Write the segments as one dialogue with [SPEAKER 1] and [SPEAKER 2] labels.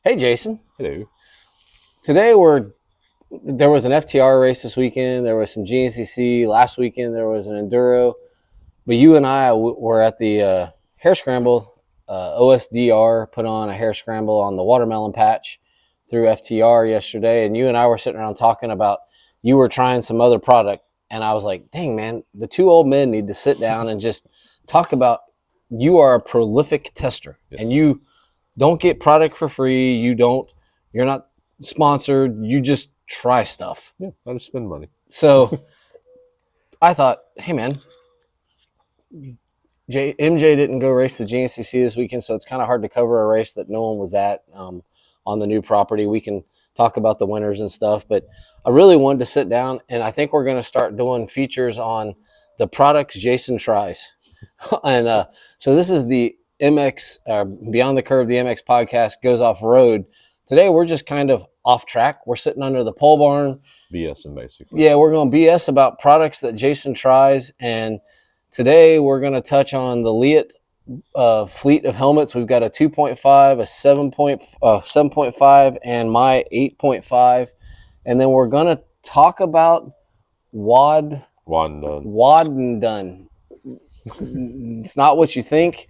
[SPEAKER 1] Hey, Jason.
[SPEAKER 2] Hello.
[SPEAKER 1] Today there was an FTR race this weekend. There was some GNCC last weekend. There was an enduro. But you and I were at the hare scramble. OSDR put on a hare scramble on the watermelon patch through FTR yesterday, and you and I were sitting around talking about you were trying some other product, and I was like, "Dang, man, the two old men need to sit down and just talk about." You are a prolific tester,
[SPEAKER 2] Yes.
[SPEAKER 1] and you don't get product for free. You're not sponsored. You just try stuff.
[SPEAKER 2] Yeah, I just spend money.
[SPEAKER 1] So I thought, hey man, MJ didn't go race the GNCC this weekend, so it's kind of hard to cover a race that no one was at on the new property. We can talk about the winners and stuff, but I really wanted to sit down, and I think we're going to start doing features on the products Jason tries. And so this is the MX Beyond the Curve, the MX podcast goes off road. Today we're just kind of off track. We're sitting under the pole barn.
[SPEAKER 2] BSing basically.
[SPEAKER 1] Yeah, we're going to BS about products that Jason tries, and today we're going to touch on the Leatt fleet of helmets. We've got a 2.5, a 7.5, and my 8.5, and then we're going to talk about WOD Done. It's not what you think.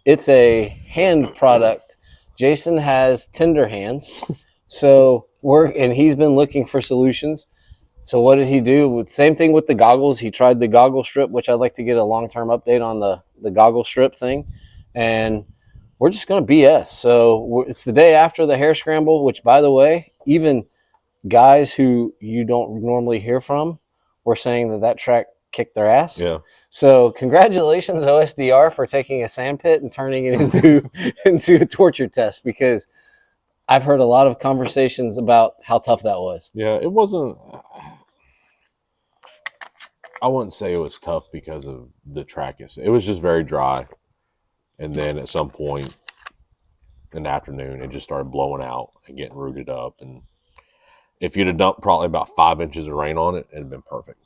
[SPEAKER 1] It's a hand product. Jason has tender hands, so he's been looking for solutions. So what did he do? Same thing with the goggles. He tried the goggle strip, which I'd like to get a long-term update on the goggle strip thing. And we're just going to BS. So it's the day after the hare scramble, which, by the way, even guys who you don't normally hear from were saying that track kicked their ass.
[SPEAKER 2] Yeah.
[SPEAKER 1] So congratulations, OSDR, for taking a sandpit and turning it into a torture test, because I've heard a lot of conversations about how tough that was.
[SPEAKER 2] Yeah, it wasn't. I wouldn't say it was tough because of the track. It was just very dry. And then at some point in the afternoon, it just started blowing out and getting rooted up. And if you'd have dumped probably about 5 inches of rain on it, it'd have been perfect.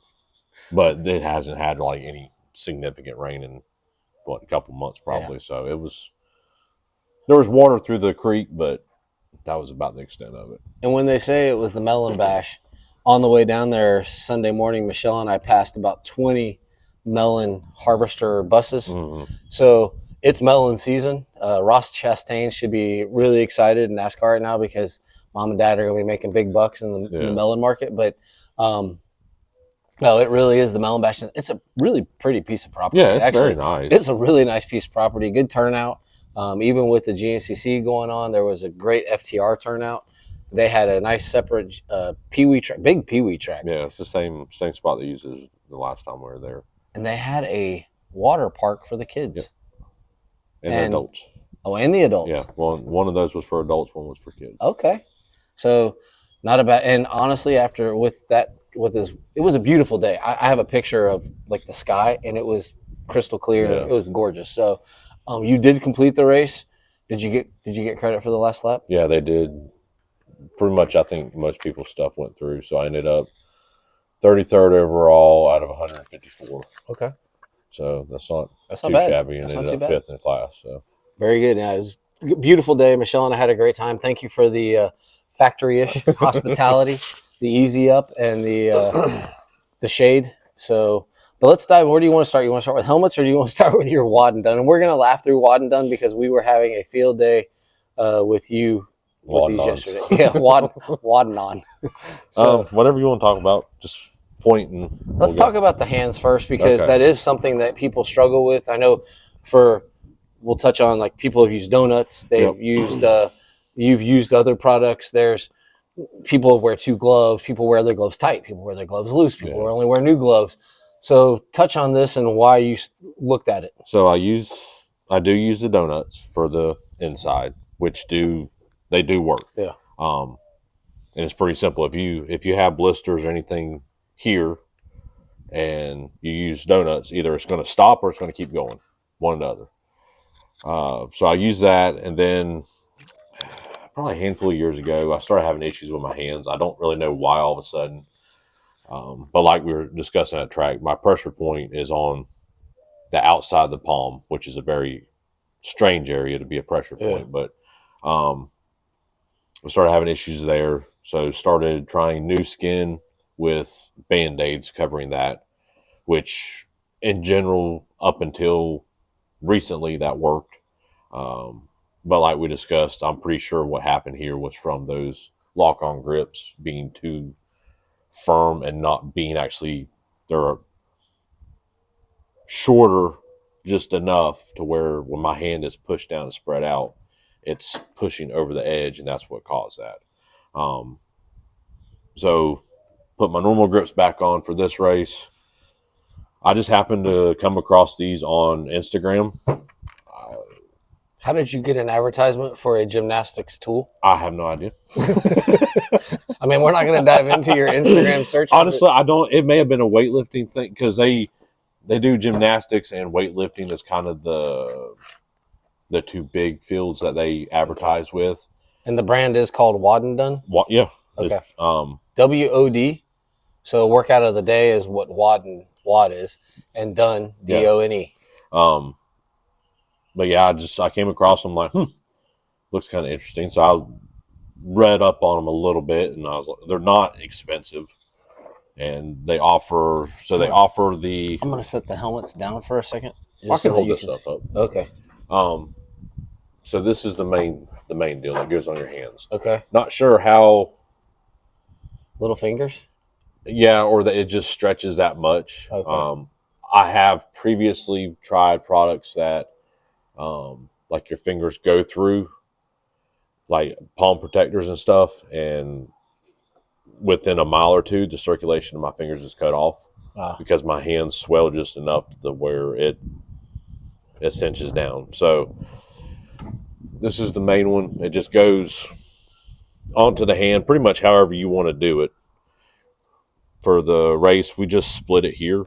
[SPEAKER 2] But it hasn't had like any significant rain in a couple months probably. Yeah. So there was water through the creek, but that was about the extent of it.
[SPEAKER 1] And when they say it was the melon bash, on the way down there Sunday morning, Michelle and I passed about 20 melon harvester buses. Mm-hmm. So it's melon season. Ross Chastain should be really excited in NASCAR right now because mom and dad are going to be making big bucks in the melon market. But no, it really is the melon bash. It's a really pretty piece of property.
[SPEAKER 2] Yeah, it's very nice.
[SPEAKER 1] It's a really nice piece of property. Good turnout. Even with the GNCC going on, there was a great FTR turnout. They had a nice separate peewee track, big peewee track.
[SPEAKER 2] Yeah, it's the same spot they used as the last time we were there.
[SPEAKER 1] And they had a water park for the kids.
[SPEAKER 2] Yep. And the adults.
[SPEAKER 1] Oh, and the adults.
[SPEAKER 2] Yeah, well, one of those was for adults, one was for kids.
[SPEAKER 1] Okay. So not a bad, and honestly, it was a beautiful day. I have a picture of like the sky, and it was crystal clear. Yeah. It was gorgeous. So you did complete the race. Did you get credit for the last lap?
[SPEAKER 2] Yeah, they did. Pretty much, I think most people's stuff went through. So I ended up 33rd overall out of 154.
[SPEAKER 1] Okay.
[SPEAKER 2] So that's not too
[SPEAKER 1] bad.
[SPEAKER 2] Shabby, and ended up fifth in the class. So
[SPEAKER 1] very good. Yeah, it was a beautiful day. Michelle and I had a great time. Thank you for the factory-ish hospitality, the easy up, and the shade. So, but let's dive. Where do you want to start? You want to start with helmets, or do you want to start with your WOD Done? And we're gonna laugh through WOD Done because we were having a field day with you. With these yesterday. Yeah, WOD on.
[SPEAKER 2] So whatever you want to talk about, just point and
[SPEAKER 1] let's talk about the hands first, because that is something that people struggle with. I know we'll touch on, like, people have used donuts, they've used you've used other products. There's people wear two gloves, people wear their gloves tight, people wear their gloves loose, people only wear new gloves. So touch on this and why you looked at it.
[SPEAKER 2] So I do use the donuts for the inside, which they do work.
[SPEAKER 1] Yeah.
[SPEAKER 2] And it's pretty simple. If you have blisters or anything here and you use donuts, either it's going to stop or it's going to keep going, one or the other. So I use that, and then probably a handful of years ago, I started having issues with my hands. I don't really know why all of a sudden. But like we were discussing at track, my pressure point is on the outside of the palm, which is a very strange area to be a pressure point. But we started having issues there. So started trying new skin with Band-Aids covering that, which in general, up until recently, that worked. But like we discussed, I'm pretty sure what happened here was from those lock-on grips being too firm and not being actually, they're shorter just enough to where when my hand is pushed down and spread out, it's pushing over the edge, and that's what caused that. So put my normal grips back on for this race. I just happened to come across these on Instagram.
[SPEAKER 1] How did you get an advertisement for a gymnastics tool?
[SPEAKER 2] I have no idea.
[SPEAKER 1] I mean, we're not going to dive into your Instagram searches.
[SPEAKER 2] Honestly, I don't. It may have been a weightlifting thing because they do gymnastics and weightlifting as kind of the two big fields that they advertise with.
[SPEAKER 1] And the brand is called WOD DONE?
[SPEAKER 2] Yeah.
[SPEAKER 1] Okay.
[SPEAKER 2] WOD.
[SPEAKER 1] So workout of the day is what WOD is, and done, DONE.
[SPEAKER 2] But yeah, I came across them like, looks kind of interesting. So I read up on them a little bit, and I was like, they're not expensive, and they offer the.
[SPEAKER 1] I'm gonna set the helmets down for a second.
[SPEAKER 2] I can hold this stuff up.
[SPEAKER 1] Okay.
[SPEAKER 2] So this is the main deal that goes on your hands.
[SPEAKER 1] Okay.
[SPEAKER 2] Not sure how.
[SPEAKER 1] Little fingers.
[SPEAKER 2] Yeah, or that it just stretches that much.
[SPEAKER 1] Okay.
[SPEAKER 2] I have previously tried products that, like your fingers go through, like palm protectors and stuff, and within a mile or two, the circulation of my fingers is cut off because my hands swell just enough to where it cinches down. So this is the main one. It just goes onto the hand pretty much however you want to do it. For the race, we just split it here,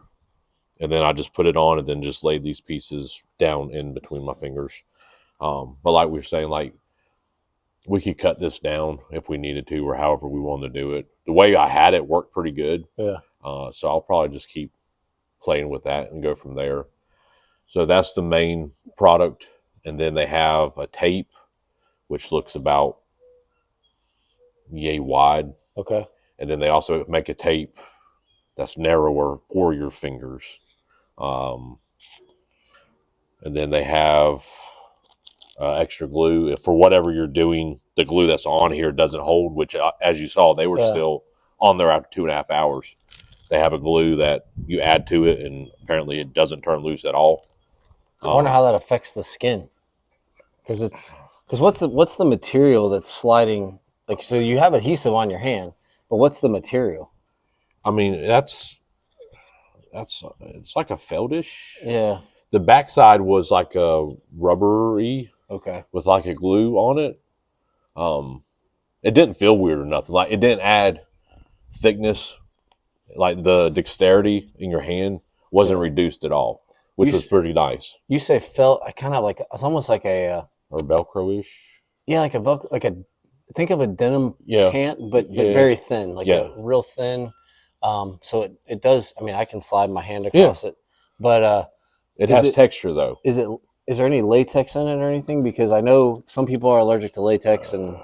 [SPEAKER 2] and then I just put it on and then just lay these pieces down in between my fingers. But like we were saying, like we could cut this down if we needed to or however we wanted to do it. The way I had it worked pretty good.
[SPEAKER 1] Yeah.
[SPEAKER 2] So I'll probably just keep playing with that and go from there. So that's the main product. And then they have a tape, which looks about yay wide.
[SPEAKER 1] Okay.
[SPEAKER 2] And then they also make a tape that's narrower for your fingers. And then they have extra glue. If for whatever you're doing, the glue that's on here doesn't hold, which as you saw, they were still on there after 2.5 hours. They have a glue that you add to it, and apparently it doesn't turn loose at all.
[SPEAKER 1] I wonder how that affects the skin. Because what's the material that's sliding? Like, so you have adhesive on your hand, but what's the material?
[SPEAKER 2] I mean, it's like a feltish.
[SPEAKER 1] Yeah.
[SPEAKER 2] The backside was like a rubbery.
[SPEAKER 1] Okay.
[SPEAKER 2] With like a glue on it. It didn't feel weird or nothing. Like it didn't add thickness. Like the dexterity in your hand wasn't reduced at all, which was pretty nice.
[SPEAKER 1] You say felt? I kind of like it's almost like a
[SPEAKER 2] or Velcro-ish.
[SPEAKER 1] Yeah, like a think of a denim pant, but very thin, like a real thin. So it does. I mean, I can slide my hand across it, but
[SPEAKER 2] it has texture though.
[SPEAKER 1] Is there any latex in it or anything? Because I know some people are allergic to latex and.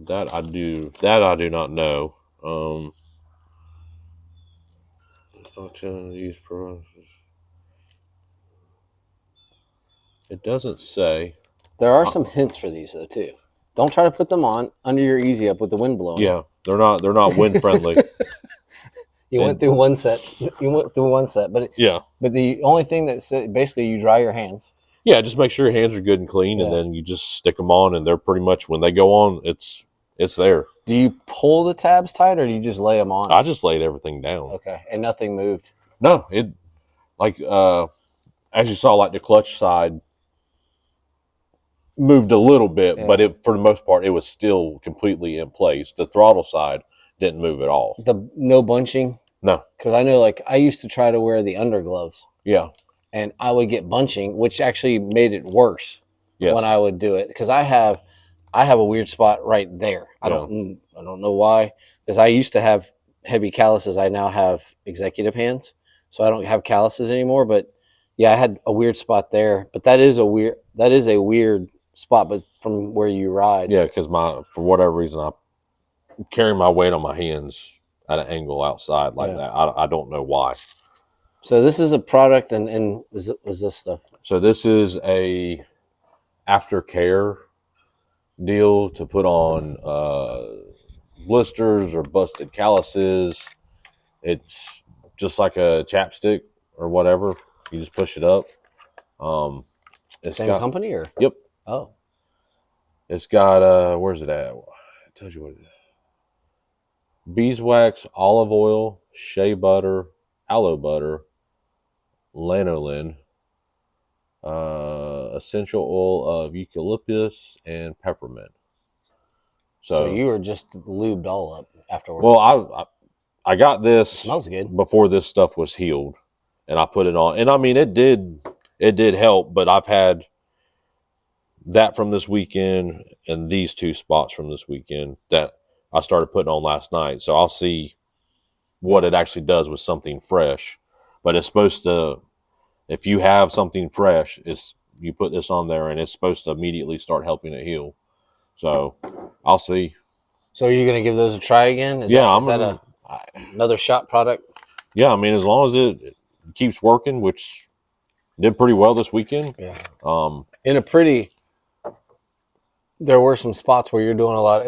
[SPEAKER 2] That I do not know. It doesn't say.
[SPEAKER 1] There are some hints for these though too. Don't try to put them on under your easy up with the wind blowing.
[SPEAKER 2] Yeah, they're not wind friendly.
[SPEAKER 1] You went through one set, but But the only thing that's basically you dry your hands.
[SPEAKER 2] Yeah, just make sure your hands are good and clean, and then you just stick them on, and they're pretty much when they go on, it's there.
[SPEAKER 1] Do you pull the tabs tight, or do you just lay them on?
[SPEAKER 2] I just laid everything down.
[SPEAKER 1] Okay, and nothing moved.
[SPEAKER 2] No, it like as you saw, like the clutch side moved a little bit, but for the most part, it was still completely in place. The throttle side didn't move at all.
[SPEAKER 1] No bunching.
[SPEAKER 2] No,
[SPEAKER 1] because I know, like I used to try to wear the undergloves.
[SPEAKER 2] Yeah.
[SPEAKER 1] And I would get bunching, which actually made it worse when I would do it. Because I have a weird spot right there. I don't know why. Because I used to have heavy calluses. I now have executive hands, so I don't have calluses anymore. But Yeah, I had a weird spot there, but that is a weird spot, but from where you ride.
[SPEAKER 2] Yeah, because for whatever reason, I carry my weight on my hands at an angle outside like that. I don't know why.
[SPEAKER 1] So this is a product, and was this stuff?
[SPEAKER 2] So this is a aftercare deal to put on blisters or busted calluses. It's just like a chapstick or whatever. You just push it up. It's
[SPEAKER 1] Same company or?
[SPEAKER 2] Yep.
[SPEAKER 1] Oh.
[SPEAKER 2] It's got where's it at? It tells you what it is. Beeswax, olive oil, shea butter, aloe butter, lanolin, essential oil of eucalyptus, and peppermint.
[SPEAKER 1] So you were just lubed all up afterwards.
[SPEAKER 2] Well, I got this.
[SPEAKER 1] It smells good.
[SPEAKER 2] Before this stuff was healed, and I put it on, and I mean it did help. But I've had that from this weekend and these two spots from this weekend that I started putting on last night. So I'll see what it actually does with something fresh. But it's supposed to, if you have something fresh, you put this on there and it's supposed to immediately start helping it heal. So I'll see.
[SPEAKER 1] So are you going to give those a try again? Is that another shot product?
[SPEAKER 2] Yeah, I mean, as long as it keeps working, which did pretty well this weekend.
[SPEAKER 1] Yeah. There were some spots where you're doing a lot.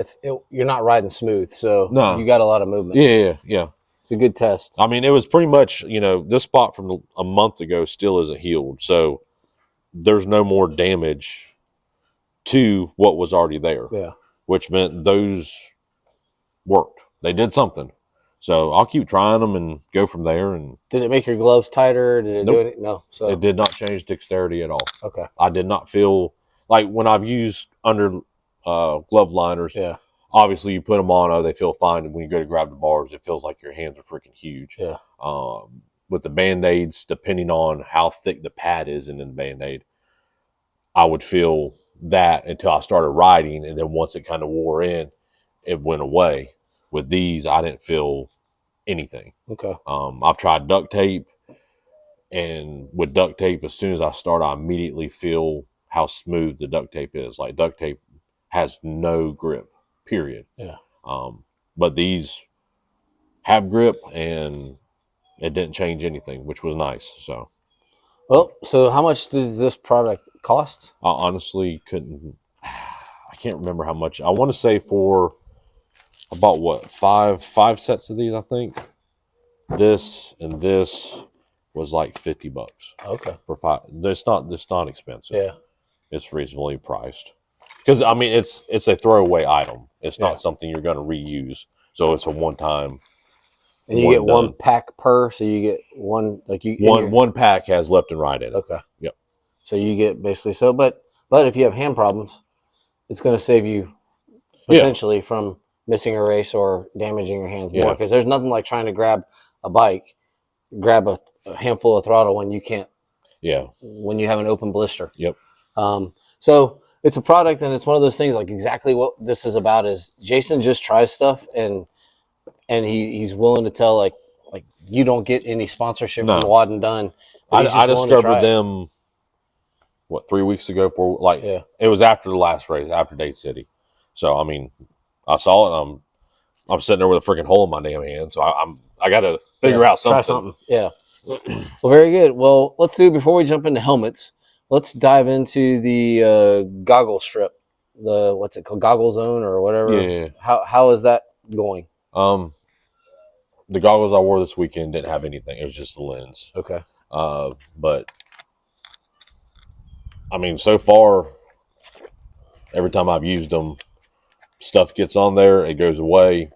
[SPEAKER 1] You're not riding smooth, so you got a lot of movement.
[SPEAKER 2] Yeah.
[SPEAKER 1] It's a good test.
[SPEAKER 2] I mean, it was pretty much, this spot from a month ago still isn't healed. So there's no more damage to what was already there.
[SPEAKER 1] Yeah.
[SPEAKER 2] Which meant those worked. They did something. So I'll keep trying them and go from there. And
[SPEAKER 1] did it make your gloves tighter? Did it do it? No. So
[SPEAKER 2] it did not change dexterity at all.
[SPEAKER 1] Okay.
[SPEAKER 2] I did not feel like when I've used under glove liners.
[SPEAKER 1] Yeah.
[SPEAKER 2] Obviously, you put them on, they feel fine. And when you go to grab the bars, it feels like your hands are freaking huge.
[SPEAKER 1] Yeah.
[SPEAKER 2] With the Band-Aids, depending on how thick the pad is in the Band-Aid, I would feel that until I started riding. And then once it kind of wore in, it went away. With these, I didn't feel anything.
[SPEAKER 1] Okay.
[SPEAKER 2] I've tried duct tape. And with duct tape, as soon as I start, I immediately feel how smooth the duct tape is. Like duct tape has no grip. Period.
[SPEAKER 1] Yeah.
[SPEAKER 2] But these have grip, and it didn't change anything, which was nice. So,
[SPEAKER 1] well, so how much does this product cost?
[SPEAKER 2] I honestly couldn't. I can't remember how much. I want to say for about five sets of these. I think this and this was like $50.
[SPEAKER 1] Okay.
[SPEAKER 2] For 5. It's not expensive.
[SPEAKER 1] Yeah.
[SPEAKER 2] It's reasonably priced. Because I mean, it's a throwaway item. It's not something you're going to reuse. So it's a one-time.
[SPEAKER 1] And you get one pack per, so you get one
[SPEAKER 2] one pack has left and right in it.
[SPEAKER 1] Okay.
[SPEAKER 2] Yep.
[SPEAKER 1] So you get basically but if you have hand problems, it's going to save you potentially from missing a race or damaging your hands more. Because there's nothing like trying to grab a bike, grab a handful of throttle when you can't.
[SPEAKER 2] Yeah.
[SPEAKER 1] When you have an open blister.
[SPEAKER 2] Yep.
[SPEAKER 1] So it's a product, and it's one of those things. Like exactly what this is about is Jason just tries stuff, and he's willing to tell like you don't get any sponsorship from WOD DONE.
[SPEAKER 2] I discovered them 3 weeks ago it was after the last race, after Dade City. So I mean, I saw it. I'm sitting there with a freaking hole in my damn hand. So I got to figure out something.
[SPEAKER 1] Try something. Yeah. Well, very good. Well, let's do before we jump into helmets. Let's dive into the goggle strip. What's it called? Goggle zone or whatever.
[SPEAKER 2] Yeah.
[SPEAKER 1] How is that going?
[SPEAKER 2] The goggles I wore this weekend didn't have anything. It was just the lens.
[SPEAKER 1] Okay.
[SPEAKER 2] But I mean, so far, every time I've used them, stuff gets on there, it goes away,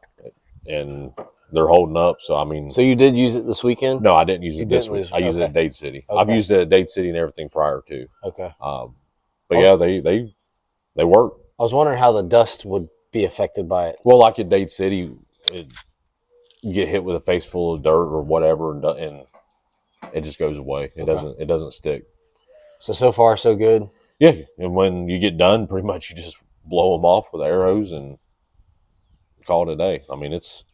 [SPEAKER 2] and they're holding up. So I mean,
[SPEAKER 1] so you did use it this weekend?
[SPEAKER 2] No, I didn't use it this week. I used it at Dade City. Okay. I've used it at Dade City and everything prior to.
[SPEAKER 1] Okay.
[SPEAKER 2] But yeah, they work.
[SPEAKER 1] I was wondering how the dust would be affected by it.
[SPEAKER 2] Well, like at Dade City, you get hit with a face full of dirt or whatever, and it just goes away. It doesn't stick.
[SPEAKER 1] So far, so good.
[SPEAKER 2] Yeah, and when you get done, pretty much you just blow them off with arrows and call it a day. I mean, it's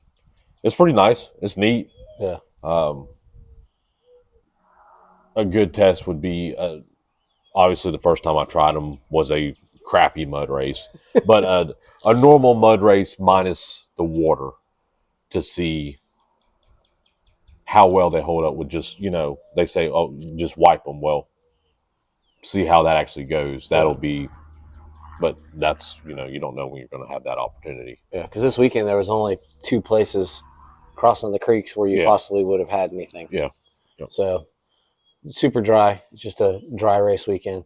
[SPEAKER 2] pretty nice. It's neat.
[SPEAKER 1] Yeah.
[SPEAKER 2] a good test would be obviously the first time I tried them was a crappy mud race, but a normal mud race minus the water to see how well they hold up with just, they say, oh, just wipe them. Well, see how that actually goes. That'll be, but that's, you don't know when you're going to have that opportunity.
[SPEAKER 1] Yeah, because this weekend there was only 2 places crossing the creeks where you possibly would have had anything.
[SPEAKER 2] Yeah. Yep.
[SPEAKER 1] So super dry. It's just a dry race weekend.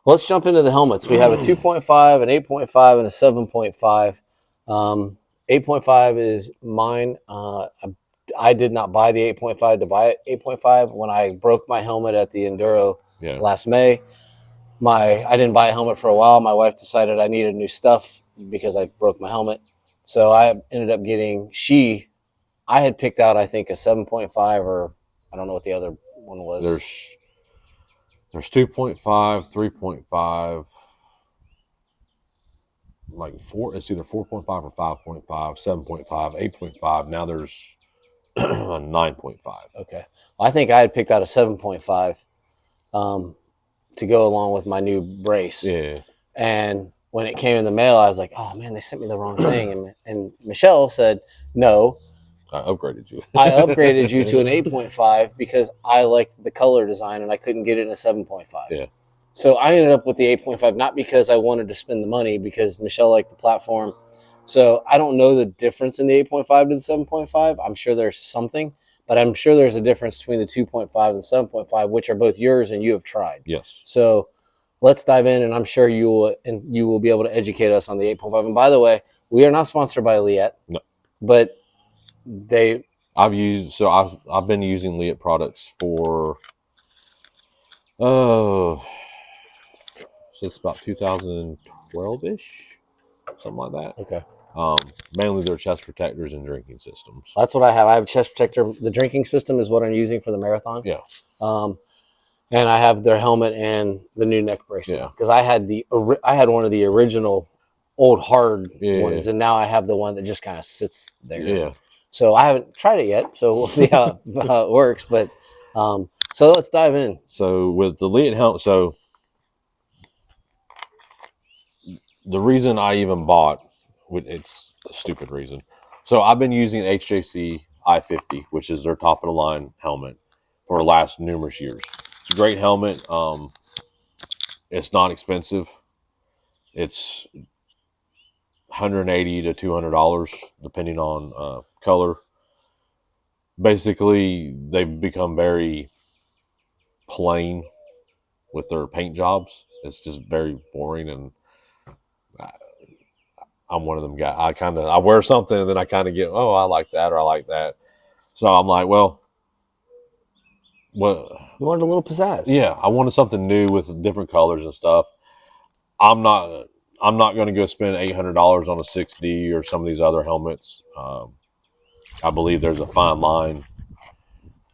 [SPEAKER 1] Well, let's jump into the helmets. We have a 2.5, an 8.5, and a 7.5. 8.5 is mine. I did not buy the 8.5 to buy it. 8.5 when I broke my helmet at the Enduro last May. I didn't buy a helmet for a while. My wife decided I needed new stuff because I broke my helmet. So I ended up getting I had picked out, I think, a 7.5, or I don't know what the other one was.
[SPEAKER 2] There's 2.5, 3.5, like 4. It's either 4.5 or 5.5, 7.5, 8.5. Now there's 9.5.
[SPEAKER 1] Okay. Well, I think I had picked out a 7.5 to go along with my new brace.
[SPEAKER 2] Yeah.
[SPEAKER 1] And when it came in the mail, I was like, oh, man, they sent me the wrong thing. And Michelle said, no.
[SPEAKER 2] I upgraded you.
[SPEAKER 1] I upgraded you to an 8.5 because I liked the color design and I couldn't get it in a 7.5.
[SPEAKER 2] Yeah.
[SPEAKER 1] So I ended up with the 8.5, not because I wanted to spend the money, because Michelle liked the platform. So I don't know the difference in the 8.5 to the 7.5. I'm sure there's something, but I'm sure there's a difference between the 2.5 and the 7.5, which are both yours and you have tried.
[SPEAKER 2] Yes.
[SPEAKER 1] So let's dive in, and I'm sure you will be able to educate us on the 8.5. And by the way, we are not sponsored by Leatt.
[SPEAKER 2] No.
[SPEAKER 1] But
[SPEAKER 2] I've been using Leatt products for since about 2012-ish, something like that.
[SPEAKER 1] Okay.
[SPEAKER 2] Mainly their chest protectors and drinking systems.
[SPEAKER 1] That's what I have. I have a chest protector. The drinking system is what I'm using for the marathon.
[SPEAKER 2] Yeah.
[SPEAKER 1] And I have their helmet and the new neck brace.
[SPEAKER 2] Yeah.
[SPEAKER 1] Because I had one of the original old hard ones, and now I have the one that just kind of sits there.
[SPEAKER 2] Yeah.
[SPEAKER 1] So I haven't tried it yet, so we'll see how it works. But so let's dive in.
[SPEAKER 2] So with the Leatt helmet, so the reason I even bought, it's a stupid reason. So I've been using HJC I-50, which is their top of the line helmet, for the last numerous years. It's a great helmet. It's not expensive. It's $180 to $200 depending on color. Basically, they've become very plain with their paint jobs. It's just very boring, and I'm one of them guys. I wear something and then I kind of get, oh, I like that, or I like that. So I'm like, well, what?
[SPEAKER 1] You wanted a little pizzazz.
[SPEAKER 2] Yeah, I wanted something new with different colors and stuff. I'm not going to go spend $800 on a 6D or some of these other helmets. I believe there's a fine line.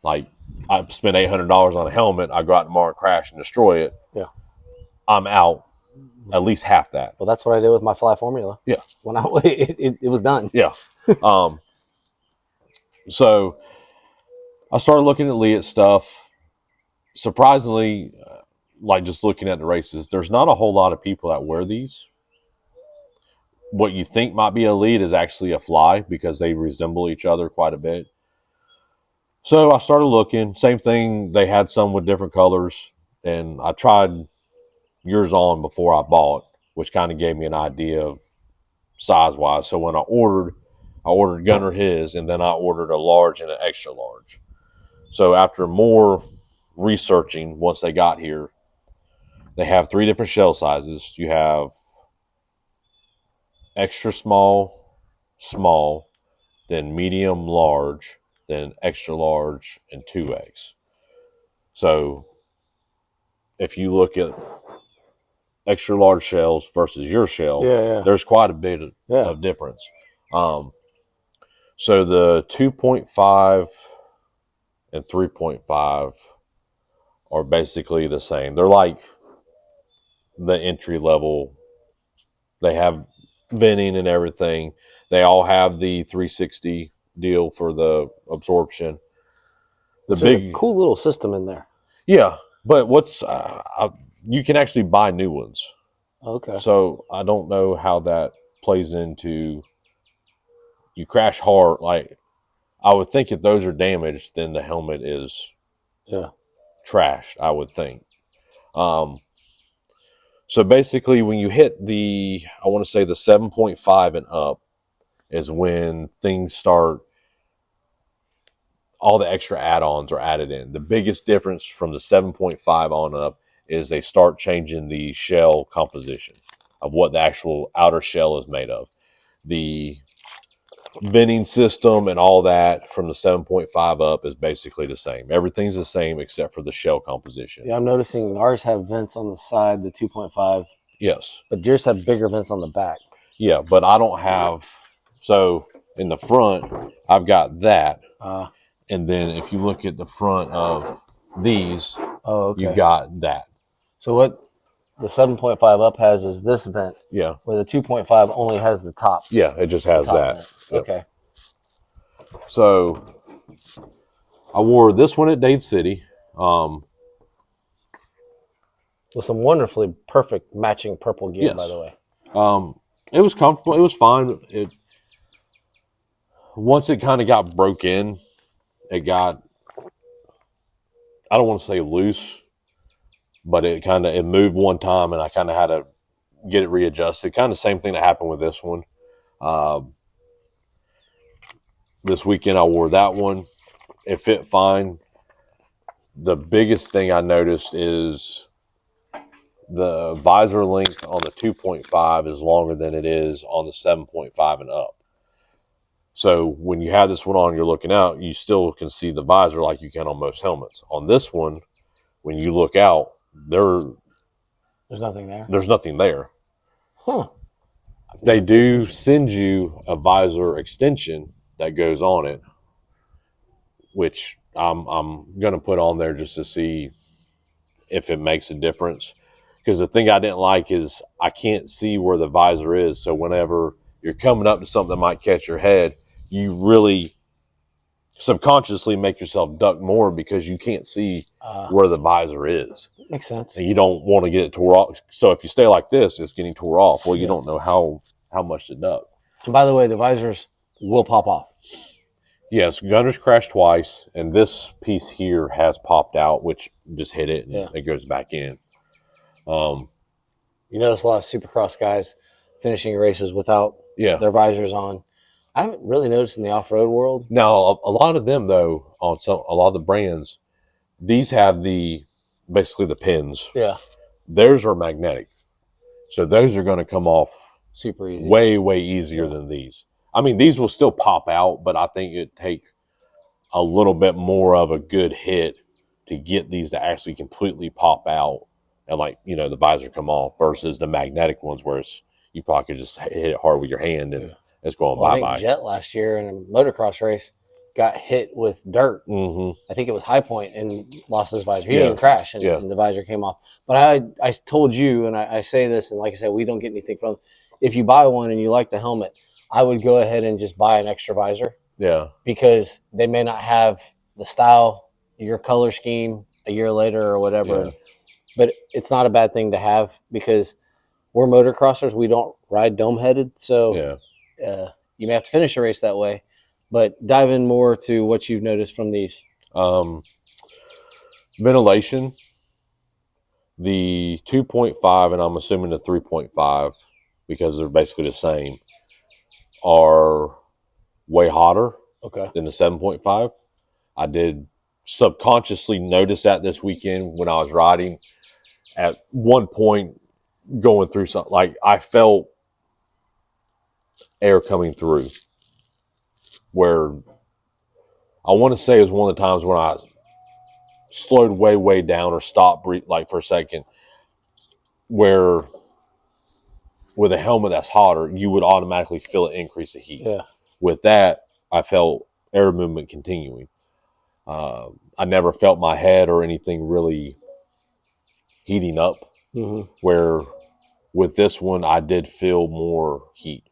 [SPEAKER 2] Like, I spend $800 on a helmet, I go out tomorrow and crash and destroy it.
[SPEAKER 1] Yeah,
[SPEAKER 2] I'm out at least half that.
[SPEAKER 1] Well, that's what I did with my Fly Formula.
[SPEAKER 2] Yeah,
[SPEAKER 1] when it was done.
[SPEAKER 2] Yeah. So I started looking at Leatt stuff. Surprisingly, like just looking at the races, there's not a whole lot of people that wear these. What you think might be a Leatt is actually a Fly because they resemble each other quite a bit. So I started looking. Same thing. They had some with different colors, and I tried yours on before I bought, which kind of gave me an idea of size-wise. So when I ordered Gunner his, and then I ordered a large and an extra large. So after more researching, once they got here, they have 3 different shell sizes. You have extra small, small, then medium, large, then extra large, and 2X. So if you look at extra large shells versus your shell, there's quite a bit of difference. So the 2.5 and 3.5 are basically the same. They're like the entry level. They have venting and everything. They all have the 360 deal for the absorption.
[SPEAKER 1] There's a cool little system in there.
[SPEAKER 2] Yeah, but you can actually buy new ones.
[SPEAKER 1] Okay.
[SPEAKER 2] So I don't know how that plays into you crash hard. Like I would think if those are damaged, then the helmet is
[SPEAKER 1] Yeah.
[SPEAKER 2] trashed. I would think. Um, so basically, when you hit I want to say the 7.5 and up is when things start. All the extra add-ons are added in. The biggest difference from the 7.5 on up is they start changing the shell composition of what the actual outer shell is made of. The venting system and all that from the 7.5 up is basically the same. Everything's the same except for the shell composition.
[SPEAKER 1] Yeah, I'm noticing ours have vents on the side, the 2.5,
[SPEAKER 2] Yes.
[SPEAKER 1] but yours have bigger vents on the back.
[SPEAKER 2] Yeah, but I don't have. So in the front, I've got that. And then if you look at the front of these,
[SPEAKER 1] Oh, okay.
[SPEAKER 2] you've got that.
[SPEAKER 1] So what the 7.5 up has is this vent,
[SPEAKER 2] Yeah.
[SPEAKER 1] where the 2.5 only has the top.
[SPEAKER 2] Yeah, it just has that.
[SPEAKER 1] Yep. Okay.
[SPEAKER 2] So I wore this one at Dade City.
[SPEAKER 1] With some wonderfully perfect matching purple gear,
[SPEAKER 2] Yes.
[SPEAKER 1] by the way.
[SPEAKER 2] It was comfortable. It was fine. Once it kind of got broke in, it got, I don't want to say loose, but it moved one time and I kind of had to get it readjusted. Kind of same thing that happened with this one. This weekend I wore that one. It fit fine. The biggest thing I noticed is the visor length on the 2.5 is longer than it is on the 7.5 and up. So when you have this one on, you're looking out, you still can see the visor like you can on most helmets. On this one, when you look out, there's
[SPEAKER 1] nothing there.
[SPEAKER 2] There's nothing there.
[SPEAKER 1] Huh.
[SPEAKER 2] They do send you a visor extension that goes on it, which I'm going to put on there just to see if it makes a difference. Because the thing I didn't like is I can't see where the visor is. So whenever you're coming up to something that might catch your head, you really subconsciously make yourself duck more because you can't see where the visor is.
[SPEAKER 1] Makes sense.
[SPEAKER 2] And you don't want to get it tore off. So if you stay like this, it's getting tore off. Well, you don't know how much to duck.
[SPEAKER 1] And by the way, the visors will pop off.
[SPEAKER 2] Yes, gunners crashed twice, and this piece here has popped out, which just hit it and it goes back in.
[SPEAKER 1] You notice a lot of Supercross guys finishing races without their visors on. I haven't really noticed in the off-road world.
[SPEAKER 2] Now, a lot of them, though, a lot of the brands, these have basically the pins.
[SPEAKER 1] Yeah.
[SPEAKER 2] Theirs are magnetic. So those are going to come off
[SPEAKER 1] super easy.
[SPEAKER 2] Way easier than these. I mean, these will still pop out, but I think it'd take a little bit more of a good hit to get these to actually completely pop out and the visor come off versus the magnetic ones where you probably could just hit it hard with your hand and it's going bye-bye.
[SPEAKER 1] I think Jet last year in a motocross race got hit with dirt.
[SPEAKER 2] Mm-hmm.
[SPEAKER 1] I think it was High Point and lost his visor. He didn't even crash and the visor came off. But I told you, and I say this, and like I said, we don't get anything from it. If you buy one and you like the helmet, I would go ahead and just buy an extra visor.
[SPEAKER 2] Yeah.
[SPEAKER 1] Because they may not have the style, your color scheme a year later or whatever. Yeah. But it's not a bad thing to have because we're motocrossers. We don't ride dome-headed. So you may have to finish a race that way. But dive in more to what you've noticed from these.
[SPEAKER 2] Ventilation. The 2.5, and I'm assuming the 3.5, because they're basically the same, are way hotter than the 7.5. I did subconsciously notice that this weekend when I was riding. At one point, going through something, like I felt air coming through. Where I want to say is one of the times when I slowed way down or stopped for a second, where with a helmet that's hotter, you would automatically feel it increase the heat.
[SPEAKER 1] Yeah.
[SPEAKER 2] With that, I felt air movement continuing. I never felt my head or anything really heating up.
[SPEAKER 1] Mm-hmm.
[SPEAKER 2] Where with this one, I did feel more heat.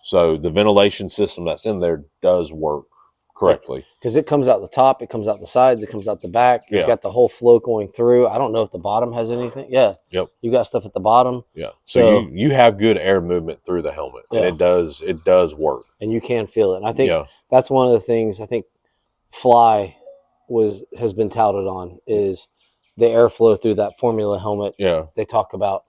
[SPEAKER 2] So the ventilation system that's in there does work correctly.
[SPEAKER 1] Because it comes out the top, it comes out the sides, it comes out the back. You've
[SPEAKER 2] Yeah.
[SPEAKER 1] got the whole flow going through. I don't know if the bottom has anything. Yeah.
[SPEAKER 2] Yep.
[SPEAKER 1] You got stuff at the bottom.
[SPEAKER 2] Yeah. So you have good air movement through the helmet, and
[SPEAKER 1] Yeah.
[SPEAKER 2] it does work.
[SPEAKER 1] And you can feel it. And I think
[SPEAKER 2] Yeah.
[SPEAKER 1] that's one of the things I think Fly has been touted on is the airflow through that Formula helmet.
[SPEAKER 2] Yeah.
[SPEAKER 1] They talk about.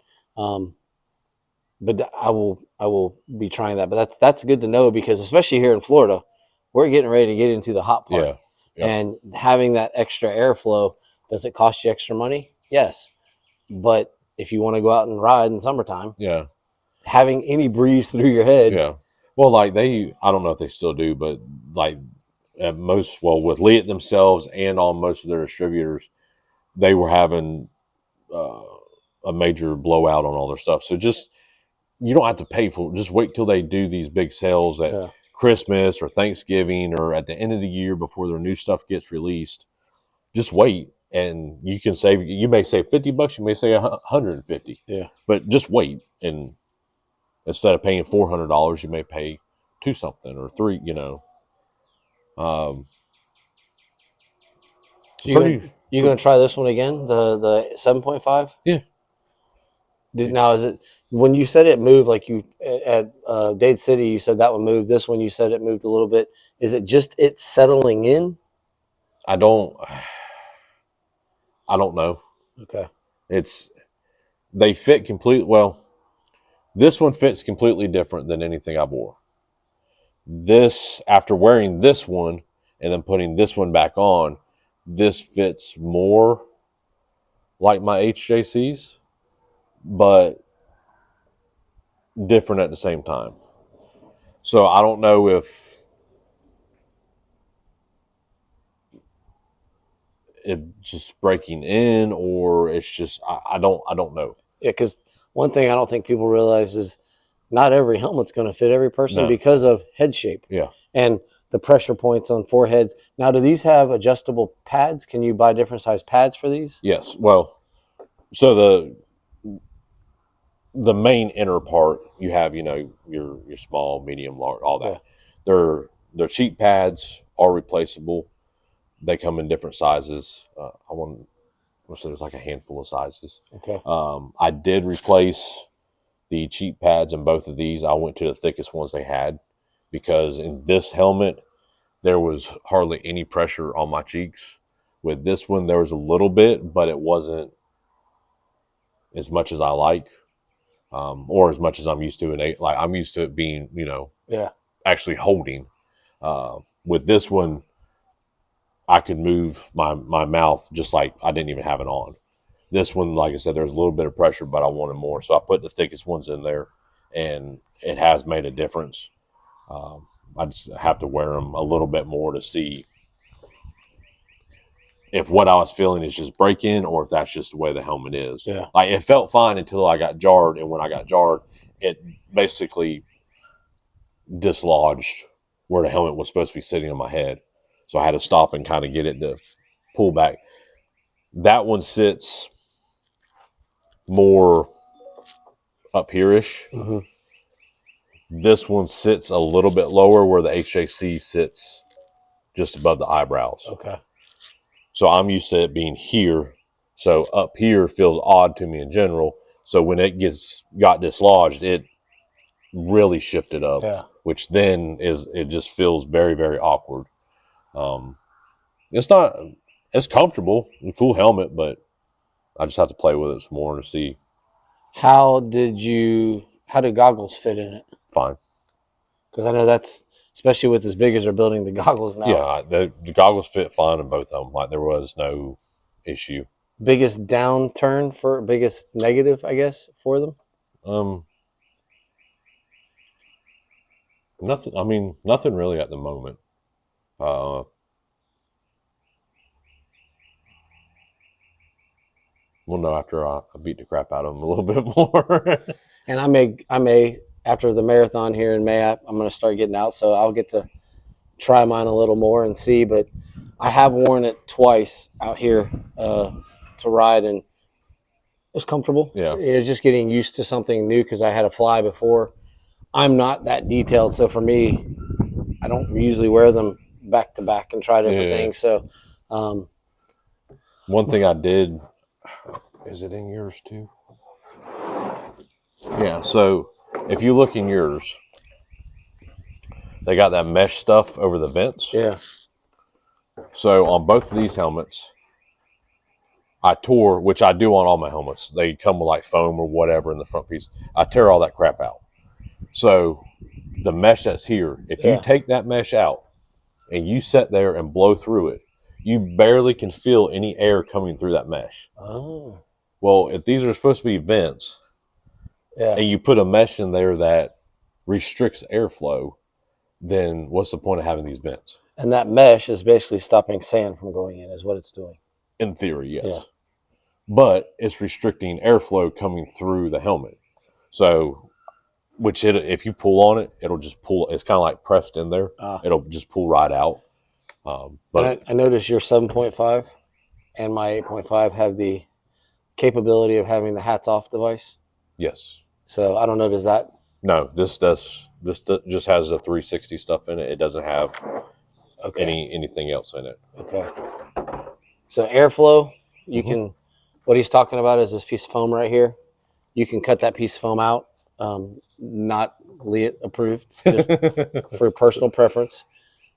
[SPEAKER 1] But I will be trying that. But that's good to know, because especially here in Florida, we're getting ready to get into the hot part.
[SPEAKER 2] Yeah. Yep.
[SPEAKER 1] And having that extra airflow, does it cost you extra money? Yes. But if you want to go out and ride in summertime,
[SPEAKER 2] Yeah.
[SPEAKER 1] having any breeze through your head.
[SPEAKER 2] Yeah. Well, like I don't know if they still do, but like at most, with Leatt themselves and on most of their distributors, they were having a major blowout on all their stuff. So just, you don't have to pay for it. Just wait till they do these big sales at Christmas or Thanksgiving or at the end of the year before their new stuff gets released. Just wait, and you can save. You may save $50. You may save $150.
[SPEAKER 1] Yeah.
[SPEAKER 2] But just wait, and instead of paying $400, you may pay $2 something or $3. You know.
[SPEAKER 1] You going to try this one again? The 7.5?
[SPEAKER 2] Yeah.
[SPEAKER 1] Now, is it when you said it moved, like you at Dade City, you said that one moved. This one, you said it moved a little bit. Is it just it settling in?
[SPEAKER 2] I don't know.
[SPEAKER 1] Okay.
[SPEAKER 2] They fit completely. Well, this one fits completely different than anything I wore. This, after wearing this one and then putting this one back on, this fits more like my HJCs, but different at the same time. So I don't know if it's just breaking in or it's just I don't know.
[SPEAKER 1] Yeah, because one thing I don't think people realize is not every helmet's going to fit every person because of head shape.
[SPEAKER 2] Yeah.
[SPEAKER 1] And the pressure points on foreheads. Now, do these have adjustable pads? Can you buy different size pads for these?
[SPEAKER 2] Yes. Well, so the main inner part, you have, your small, medium, large, all that. Yeah. Their cheek pads are replaceable. They come in different sizes. There's like a handful of sizes.
[SPEAKER 1] Okay.
[SPEAKER 2] I did replace the cheek pads in both of these. I went to the thickest ones they had because in this helmet, there was hardly any pressure on my cheeks. With this one, there was a little bit, but it wasn't as much as I like. Or as much as I'm used to. Like I'm used to it being, actually holding. With this one, I could move my mouth just like I didn't even have it on. This one, like I said, there's a little bit of pressure, but I wanted more. So I put the thickest ones in there, and it has made a difference. I just have to wear them a little bit more to see if what I was feeling is just break-in or if that's just the way the helmet is.
[SPEAKER 1] Yeah.
[SPEAKER 2] Like it felt fine until I got jarred, and when I got jarred, it basically dislodged where the helmet was supposed to be sitting on my head. So I had to stop and kind of get it to pull back. That one sits more up here-ish.
[SPEAKER 1] Mm-hmm.
[SPEAKER 2] This one sits a little bit lower where the HJC sits just above the eyebrows.
[SPEAKER 1] Okay.
[SPEAKER 2] So I'm used to it being here. So up here feels odd to me in general. So when it got dislodged, it really shifted up, which then it just feels very, very awkward. It's comfortable, a cool helmet, but I just have to play with it some more to see.
[SPEAKER 1] How did goggles fit in it?
[SPEAKER 2] Fine.
[SPEAKER 1] Because I know that's, especially with as big as they're building the goggles now.
[SPEAKER 2] Yeah, the goggles fit fine in both of them. Like there was no issue.
[SPEAKER 1] Biggest negative, I guess, for them?
[SPEAKER 2] Nothing. I mean, nothing really at the moment. We'll know after I beat the crap out of them a little bit more.
[SPEAKER 1] And I may after the marathon here in May, I'm going to start getting out, so I'll get to try mine a little more and see. But I have worn it twice out here to ride, and it was comfortable.
[SPEAKER 2] Yeah,
[SPEAKER 1] just getting used to something new because I had a Fly before. I'm not that detailed, so for me, I don't usually wear them back to back and try different
[SPEAKER 2] Yeah.
[SPEAKER 1] things. So,
[SPEAKER 2] One thing I did, is it in yours too? Yeah. So if you look in yours, they got that mesh stuff over the vents.
[SPEAKER 1] yeah.
[SPEAKER 2] So on both of these helmets, I tore, which I do on all my helmets. They come with like foam or whatever in the front piece. I tear all that crap out. So the mesh that's here, if you
[SPEAKER 1] Yeah.
[SPEAKER 2] take that mesh out and you sit there and blow through it, you barely can feel any air coming through that mesh.
[SPEAKER 1] Oh.
[SPEAKER 2] Well, if these are supposed to be vents
[SPEAKER 1] Yeah.
[SPEAKER 2] and you put a mesh in there that restricts airflow, then what's the point of having these vents?
[SPEAKER 1] And that mesh is basically stopping sand from going in, is what it's doing.
[SPEAKER 2] In theory, yes.
[SPEAKER 1] Yeah.
[SPEAKER 2] But it's restricting airflow coming through the helmet. So, if you pull on it, it'll just pull. It's kind of like pressed in there. It'll just pull right out. But
[SPEAKER 1] I noticed your 7.5 and my 8.5 have the capability of having the hats off device.
[SPEAKER 2] yes.
[SPEAKER 1] So I don't know, does that?
[SPEAKER 2] No, this just has the 360 stuff in it. It doesn't have anything else in it.
[SPEAKER 1] Okay. So airflow, you can, what he's talking about is this piece of foam right here. You can cut that piece of foam out, not Leatt approved, just for personal preference.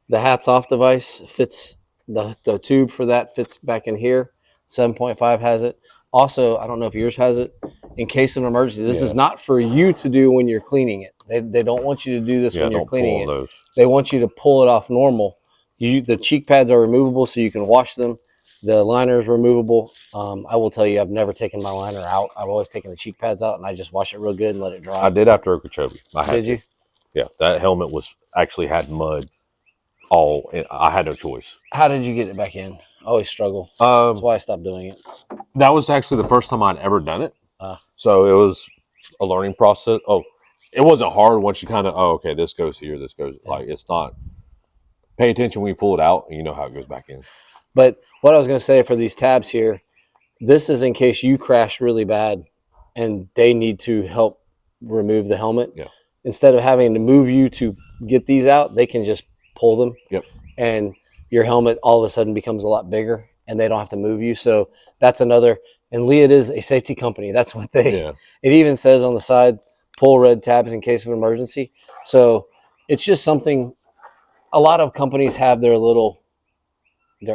[SPEAKER 1] The hats off device fits, the tube for that fits back in here. 7.5 has it. Also, I don't know if yours has it. In case of an emergency, this is not for you to do when you're cleaning it. They don't want you to do this when you're cleaning it.
[SPEAKER 2] Those.
[SPEAKER 1] They want you to pull it off normal. The cheek pads are removable, so you can wash them. The liner is removable. I will tell you, I've never taken my liner out. I've always taken the cheek pads out, and I just wash it real good and let it dry.
[SPEAKER 2] I did after Okeechobee.
[SPEAKER 1] Did you?
[SPEAKER 2] Yeah, that helmet actually had mud. I had no choice.
[SPEAKER 1] How did you get it back in? I always struggle. That's why I stopped doing it.
[SPEAKER 2] That was actually the first time I'd ever done it. So it was a learning process. Oh, it wasn't hard once you kind of, okay, this goes here, this goes, like, it's not, pay attention when you pull it out and you know how it goes back in.
[SPEAKER 1] But what I was going to say for these tabs here, this is in case you crash really bad and they need to help remove the helmet.
[SPEAKER 2] Yeah.
[SPEAKER 1] Instead of having to move you to get these out, they can just pull them.
[SPEAKER 2] Yep.
[SPEAKER 1] And your helmet all of a sudden becomes a lot bigger and they don't have to move you. So that's another, and Leatt is a safety company. That's what it even says on the side, pull red tabs in case of emergency. So it's just something, a lot of companies have their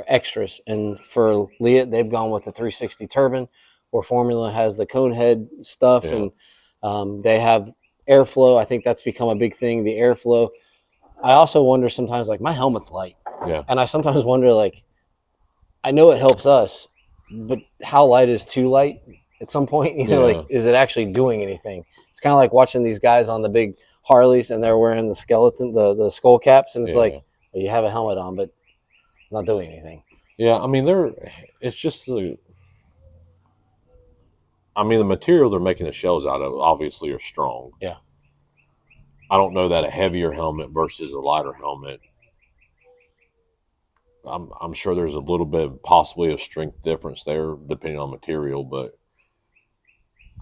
[SPEAKER 1] extras. And for Leatt, they've gone with the 360 turbine, where Formula has the cone head stuff. Yeah. And they have airflow. I think that's become a big thing, the airflow. I also wonder sometimes, like, my helmet's light.
[SPEAKER 2] Yeah.
[SPEAKER 1] And I sometimes wonder, like, I know it helps us, but how light is too light at some point? You know, like, is it actually doing anything? It's kind of like watching these guys on the big Harleys and they're wearing the skeleton, the skull caps. And it's like, well, you have a helmet on, but not doing anything.
[SPEAKER 2] Yeah. I mean, it's just the material they're making the shells out of obviously are strong.
[SPEAKER 1] Yeah.
[SPEAKER 2] I don't know that a heavier helmet versus a lighter helmet. I'm sure there's a little bit possibly of strength difference there depending on material, but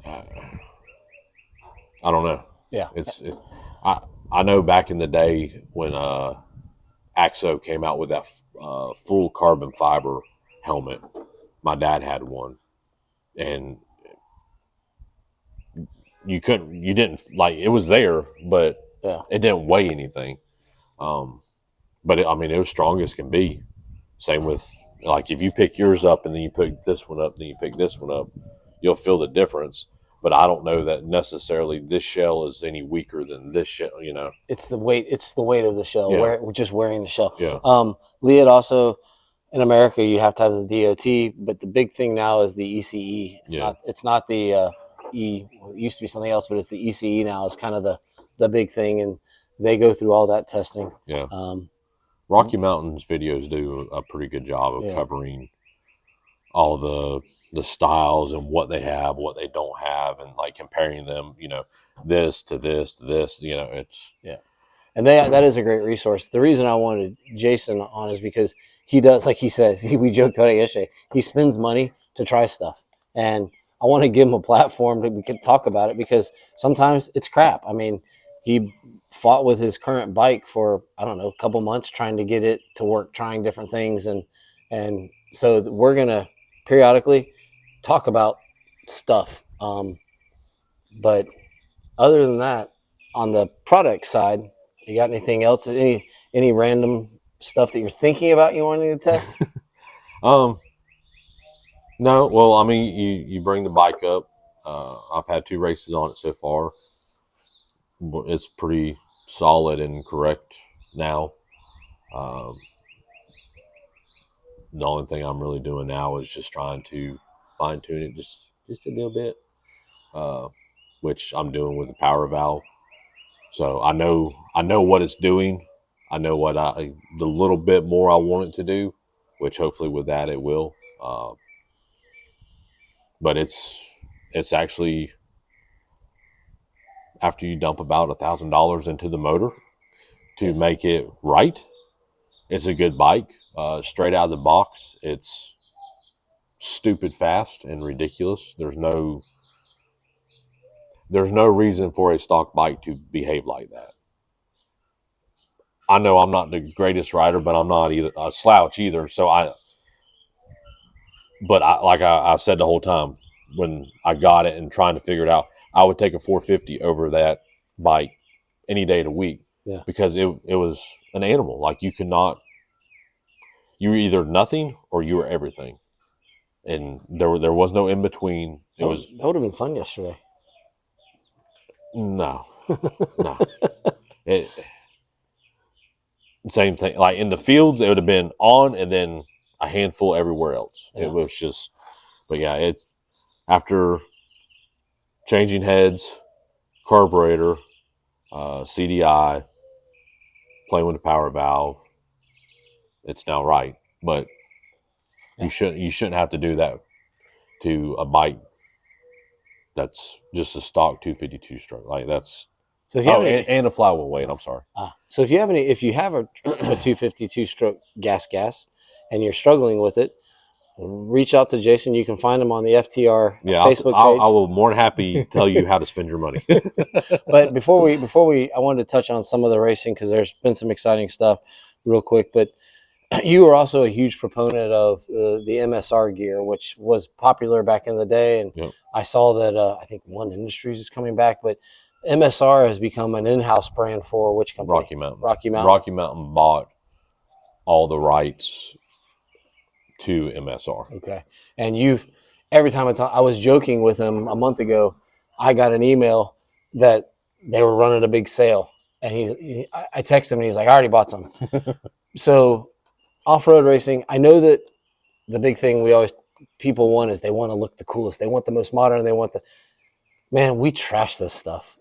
[SPEAKER 2] I don't know.
[SPEAKER 1] Yeah.
[SPEAKER 2] I know back in the day when Axo came out with that full carbon fiber helmet, my dad had one, and you didn't, like, it was there, but it didn't weigh anything. But it was strong as can be. Same with, like, if you pick yours up and then you pick this one up, then you pick this one up, you'll feel the difference. But I don't know that necessarily this shell is any weaker than this shell, you know.
[SPEAKER 1] It's the weight of the shell. We're just wearing the shell.
[SPEAKER 2] Yeah.
[SPEAKER 1] Leatt also, in America, you have to have the DOT, but the big thing now is the ECE. It's not the it used to be something else, but it's the ECE now is kind of the big thing, and they go through all that testing.
[SPEAKER 2] Yeah. Rocky Mountain's videos do a pretty good job of covering all the styles and what they have, what they don't have, and, like, comparing them, you know, this to this to this, you know, it's
[SPEAKER 1] and that is a great resource. The reason I wanted Jason on is because he does, like he says, we joked about it yesterday, he spends money to try stuff, and I want to give him a platform that we can talk about it, because sometimes it's crap. I mean, he fought with his current bike for, I don't know, a couple months trying to get it to work, trying different things. And so we're going to periodically talk about stuff. But other than that, on the product side, you got anything else? Any random stuff that you're thinking about you wanting to test?
[SPEAKER 2] No. Well, I mean, you bring the bike up. I've had 2 races on it so far. It's pretty solid and correct now. Um, the only thing I'm really doing now is just trying to fine tune it just a little bit, which I'm doing with the power valve. So I know what it's doing. I know the little bit more I want it to do, which hopefully with that it will. But it's actually, after you dump about $1,000 into the motor to make it right, it's a good bike. Straight out of the box, it's stupid fast and ridiculous. There's no reason for a stock bike to behave like that. I know I'm not the greatest rider, but I'm not either a slouch either. So I said the whole time when I got it and trying to figure it out, I would take a 450 over that bike any day of the week.
[SPEAKER 1] Yeah.
[SPEAKER 2] Because it was an animal. Like, you were either nothing or you were everything. And there was no in between. That
[SPEAKER 1] would have been fun yesterday.
[SPEAKER 2] No. Same thing. Like in the fields, it would have been on and then a handful everywhere else. Yeah. It was just, but yeah, it's after changing heads, carburetor, CDI, playing with the power valve, it's now right. But you shouldn't have to do that to a bike that's just a stock 252 stroke. Like, that's
[SPEAKER 1] so. If you
[SPEAKER 2] and a flywheel weight. I'm sorry.
[SPEAKER 1] So if you have a 252 stroke gas, and you're struggling with it, reach out to Jason. You can find him on the FTR Facebook page.
[SPEAKER 2] I will more than happy tell you how to spend your money.
[SPEAKER 1] But before we, I wanted to touch on some of the racing because there's been some exciting stuff real quick. But you were also a huge proponent of the MSR gear, which was popular back in the day. And yep. I saw that I think One Industries is coming back, but MSR has become an in-house brand for which company?
[SPEAKER 2] Rocky Mountain.
[SPEAKER 1] Rocky
[SPEAKER 2] Mountain bought all the rights to MSR.
[SPEAKER 1] Okay. And every time I was joking with him a month ago, I got an email that they were running a big sale. And I texted him and he's like, I already bought some. So off-road racing, I know that the big thing people want is they want to look the coolest. They want the most modern. Man, we trash this stuff.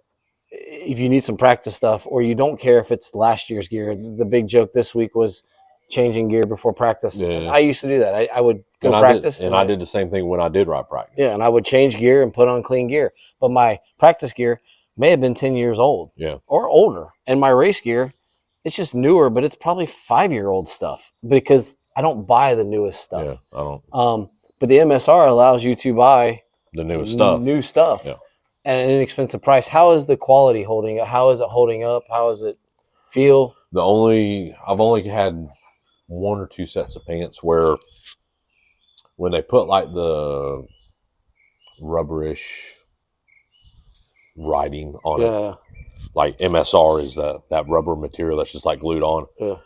[SPEAKER 1] If you need some practice stuff, or you don't care if it's last year's gear, the big joke this week was changing gear before practice. Yeah. I used to do that. I would go practice.
[SPEAKER 2] I did the same thing when I did ride practice.
[SPEAKER 1] Yeah, and I would change gear and put on clean gear. But my practice gear may have been 10 years old.
[SPEAKER 2] Yeah.
[SPEAKER 1] Or older. And my race gear, it's just newer, but it's probably 5-year-old stuff because I don't buy the newest stuff.
[SPEAKER 2] Yeah, I don't.
[SPEAKER 1] But the MSR allows you to buy
[SPEAKER 2] the newest stuff.
[SPEAKER 1] New stuff.
[SPEAKER 2] Yeah.
[SPEAKER 1] At an inexpensive price. How is the quality holding up? How is it holding up? How does it feel?
[SPEAKER 2] I've only had 1 or 2 sets of pants where when they put like the rubberish writing on it, like MSR is that rubber material that's just like glued on.
[SPEAKER 1] Yeah.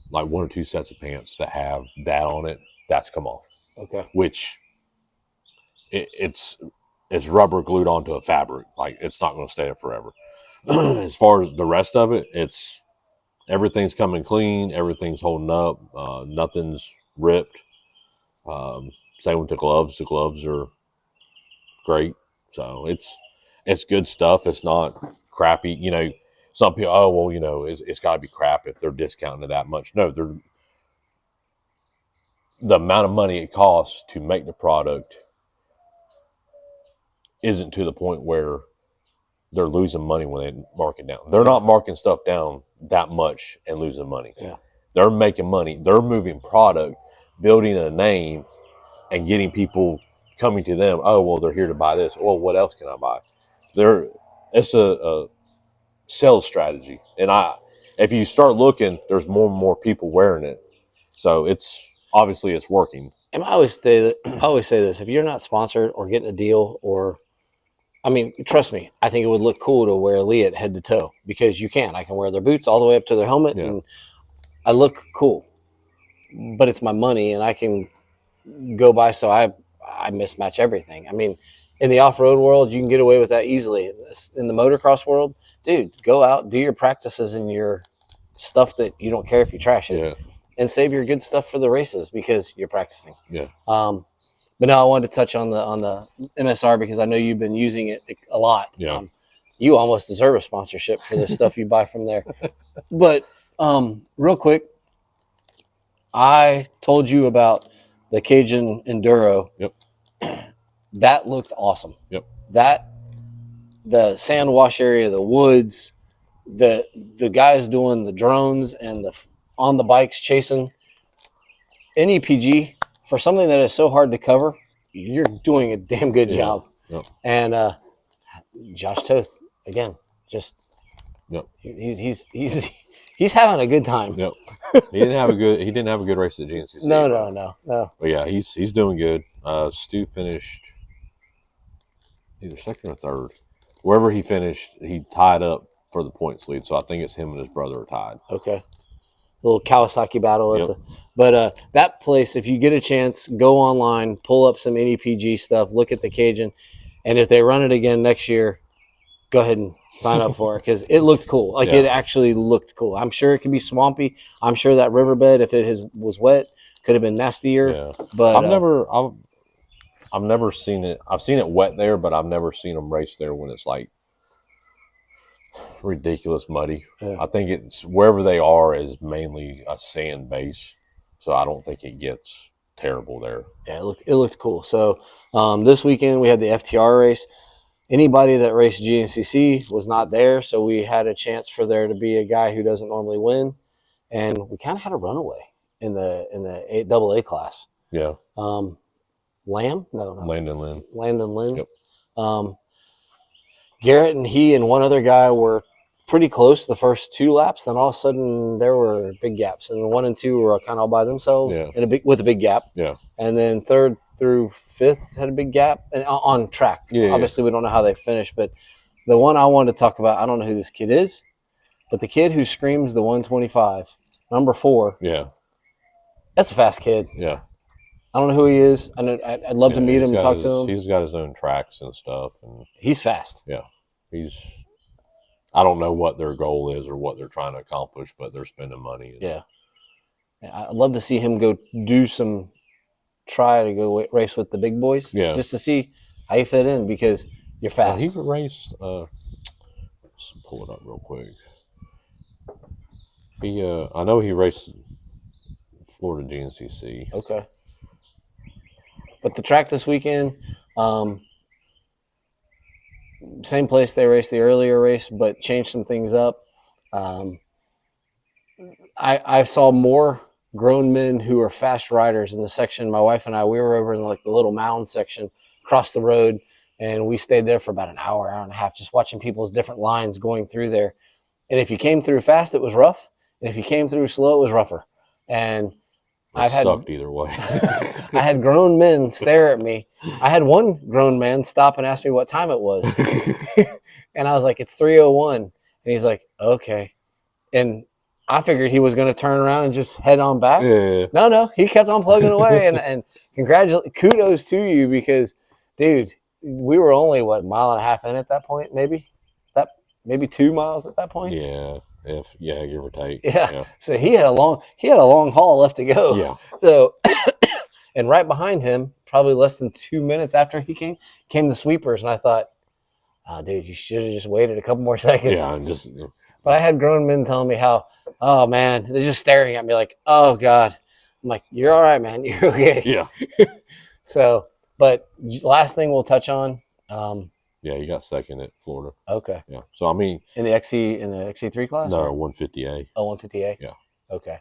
[SPEAKER 2] Like 1 or 2 sets of pants that have that on it, that's come off.
[SPEAKER 1] Okay.
[SPEAKER 2] Which it's rubber glued onto a fabric. Like, it's not going to stay there forever. As far as the rest of it, everything's coming clean. Everything's holding up. Nothing's ripped. Same with the gloves. The gloves are great. So it's good stuff. It's not crappy. You know, some people, it's got to be crap if they're discounting it that much. No, the amount of money it costs to make the product isn't to the point where they're losing money when they mark it down. They're not marking stuff down that much and losing money.
[SPEAKER 1] Yeah.
[SPEAKER 2] They're making money. They're moving product, building a name, and getting people coming to them. Oh, well, they're here to buy this. Well, what else can I buy? It's sales strategy. And if you start looking, there's more and more people wearing it. So it's obviously it's working.
[SPEAKER 1] And I always say this: if you're not sponsored or getting a deal, or I mean, trust me, I think it would look cool to wear Leatt head to toe because you can. I can wear their boots all the way up to their helmet, and I look cool. But it's my money, and I can go by. So I mismatch everything. I mean, in the off-road world, you can get away with that easily. In the motocross world, dude, go out, do your practices and your stuff that you don't care if you trash it, and save your good stuff for the races because you're practicing.
[SPEAKER 2] Yeah.
[SPEAKER 1] But now I wanted to touch on the MSR because I know you've been using it a lot.
[SPEAKER 2] Yeah.
[SPEAKER 1] You almost deserve a sponsorship for the stuff you buy from there. But real quick, I told you about the Cajun Enduro.
[SPEAKER 2] Yep.
[SPEAKER 1] That looked awesome.
[SPEAKER 2] Yep.
[SPEAKER 1] The sand wash area, the woods, the guys doing the drones and on the bikes chasing. NEPG, for something that is so hard to cover, you're doing a damn good job.
[SPEAKER 2] Yep.
[SPEAKER 1] And Josh Toth, again, just he's having a good time.
[SPEAKER 2] Yep. He didn't have a good race at GNCC.
[SPEAKER 1] No.
[SPEAKER 2] But yeah, he's doing good. Stu finished either second or third. Wherever he finished, he tied up for the points lead. So I think it's him and his brother are tied.
[SPEAKER 1] Okay. Little Kawasaki battle but that place, if you get a chance, go online, pull up some NEPG stuff, look at the Cajun, and if they run it again next year, go ahead and sign up for it because it looked cool. Like it actually looked cool. I'm sure it could be swampy. I'm sure that riverbed, if it was wet, could have been nastier. Yeah. But
[SPEAKER 2] I've never seen it. I've seen it wet there, but I've never seen them race there when it's like ridiculous muddy. Yeah. I think it's wherever they are is mainly a sand base, so I don't think it gets terrible there.
[SPEAKER 1] Yeah, it looked cool. So this weekend we had the FTR race. Anybody that raced GNCC was not there, so we had a chance for there to be a guy who doesn't normally win, and we kind of had a runaway in the AA class.
[SPEAKER 2] Yeah.
[SPEAKER 1] Lamb? No.
[SPEAKER 2] Landon Lynn.
[SPEAKER 1] Landon Lynn.
[SPEAKER 2] Yep.
[SPEAKER 1] Garrett and he and one other guy were pretty close the first two laps. Then all of a sudden there were big gaps, and 1 and 2 were kind of all by themselves with a big gap.
[SPEAKER 2] Yeah.
[SPEAKER 1] And then 3rd through 5th had a big gap and on track. Yeah. Obviously, we don't know how they finished, but the one I wanted to talk about, I don't know who this kid is, but the kid who screams the 125, number 4.
[SPEAKER 2] Yeah.
[SPEAKER 1] That's a fast kid.
[SPEAKER 2] Yeah.
[SPEAKER 1] I don't know who he is. I'd love to meet him and talk to him.
[SPEAKER 2] He's got his own tracks and stuff, and
[SPEAKER 1] he's fast.
[SPEAKER 2] Yeah, I don't know what their goal is or what they're trying to accomplish, but they're spending money.
[SPEAKER 1] Yeah, I'd love to see him try to go race with the big boys. Yeah, just to see how you fit in because you're fast.
[SPEAKER 2] He raced. Let's pull it up real quick. I know he raced Florida GNCC.
[SPEAKER 1] Okay. But the track this weekend, same place they raced the earlier race, but changed some things up. I saw more grown men who are fast riders in the section. My wife and I, we were over in like the little mound section across the road, and we stayed there for about an hour and a half, just watching people's different lines going through there. And if you came through fast, it was rough. And if you came through slow, it was rougher. And
[SPEAKER 2] It sucked either way.
[SPEAKER 1] I had grown men stare at me. I had one grown man stop and ask me what time it was. And I was like, it's 3:01. And he's like, okay. And I figured he was going to turn around and just head on back.
[SPEAKER 2] Yeah.
[SPEAKER 1] No, he kept on plugging away. And kudos to you because, dude, we were only, mile and a half in at that point, maybe? Maybe 2 miles at that point?
[SPEAKER 2] Yeah. Give or take.
[SPEAKER 1] Yeah. So he had a long haul left to go.
[SPEAKER 2] Yeah.
[SPEAKER 1] So, and right behind him, probably less than 2 minutes after he came the sweepers, and I thought, oh, dude, you should have just waited a couple more seconds.
[SPEAKER 2] Yeah,
[SPEAKER 1] But I had grown men telling me how, oh man, they're just staring at me like, oh God. I'm like, you're all right, man. You're okay.
[SPEAKER 2] Yeah.
[SPEAKER 1] So, but last thing we'll touch on.
[SPEAKER 2] Yeah, he got second at Florida.
[SPEAKER 1] Okay.
[SPEAKER 2] Yeah. So I mean,
[SPEAKER 1] in the XC3 class?
[SPEAKER 2] No, 150A.
[SPEAKER 1] Oh, 150A?
[SPEAKER 2] Yeah.
[SPEAKER 1] Okay.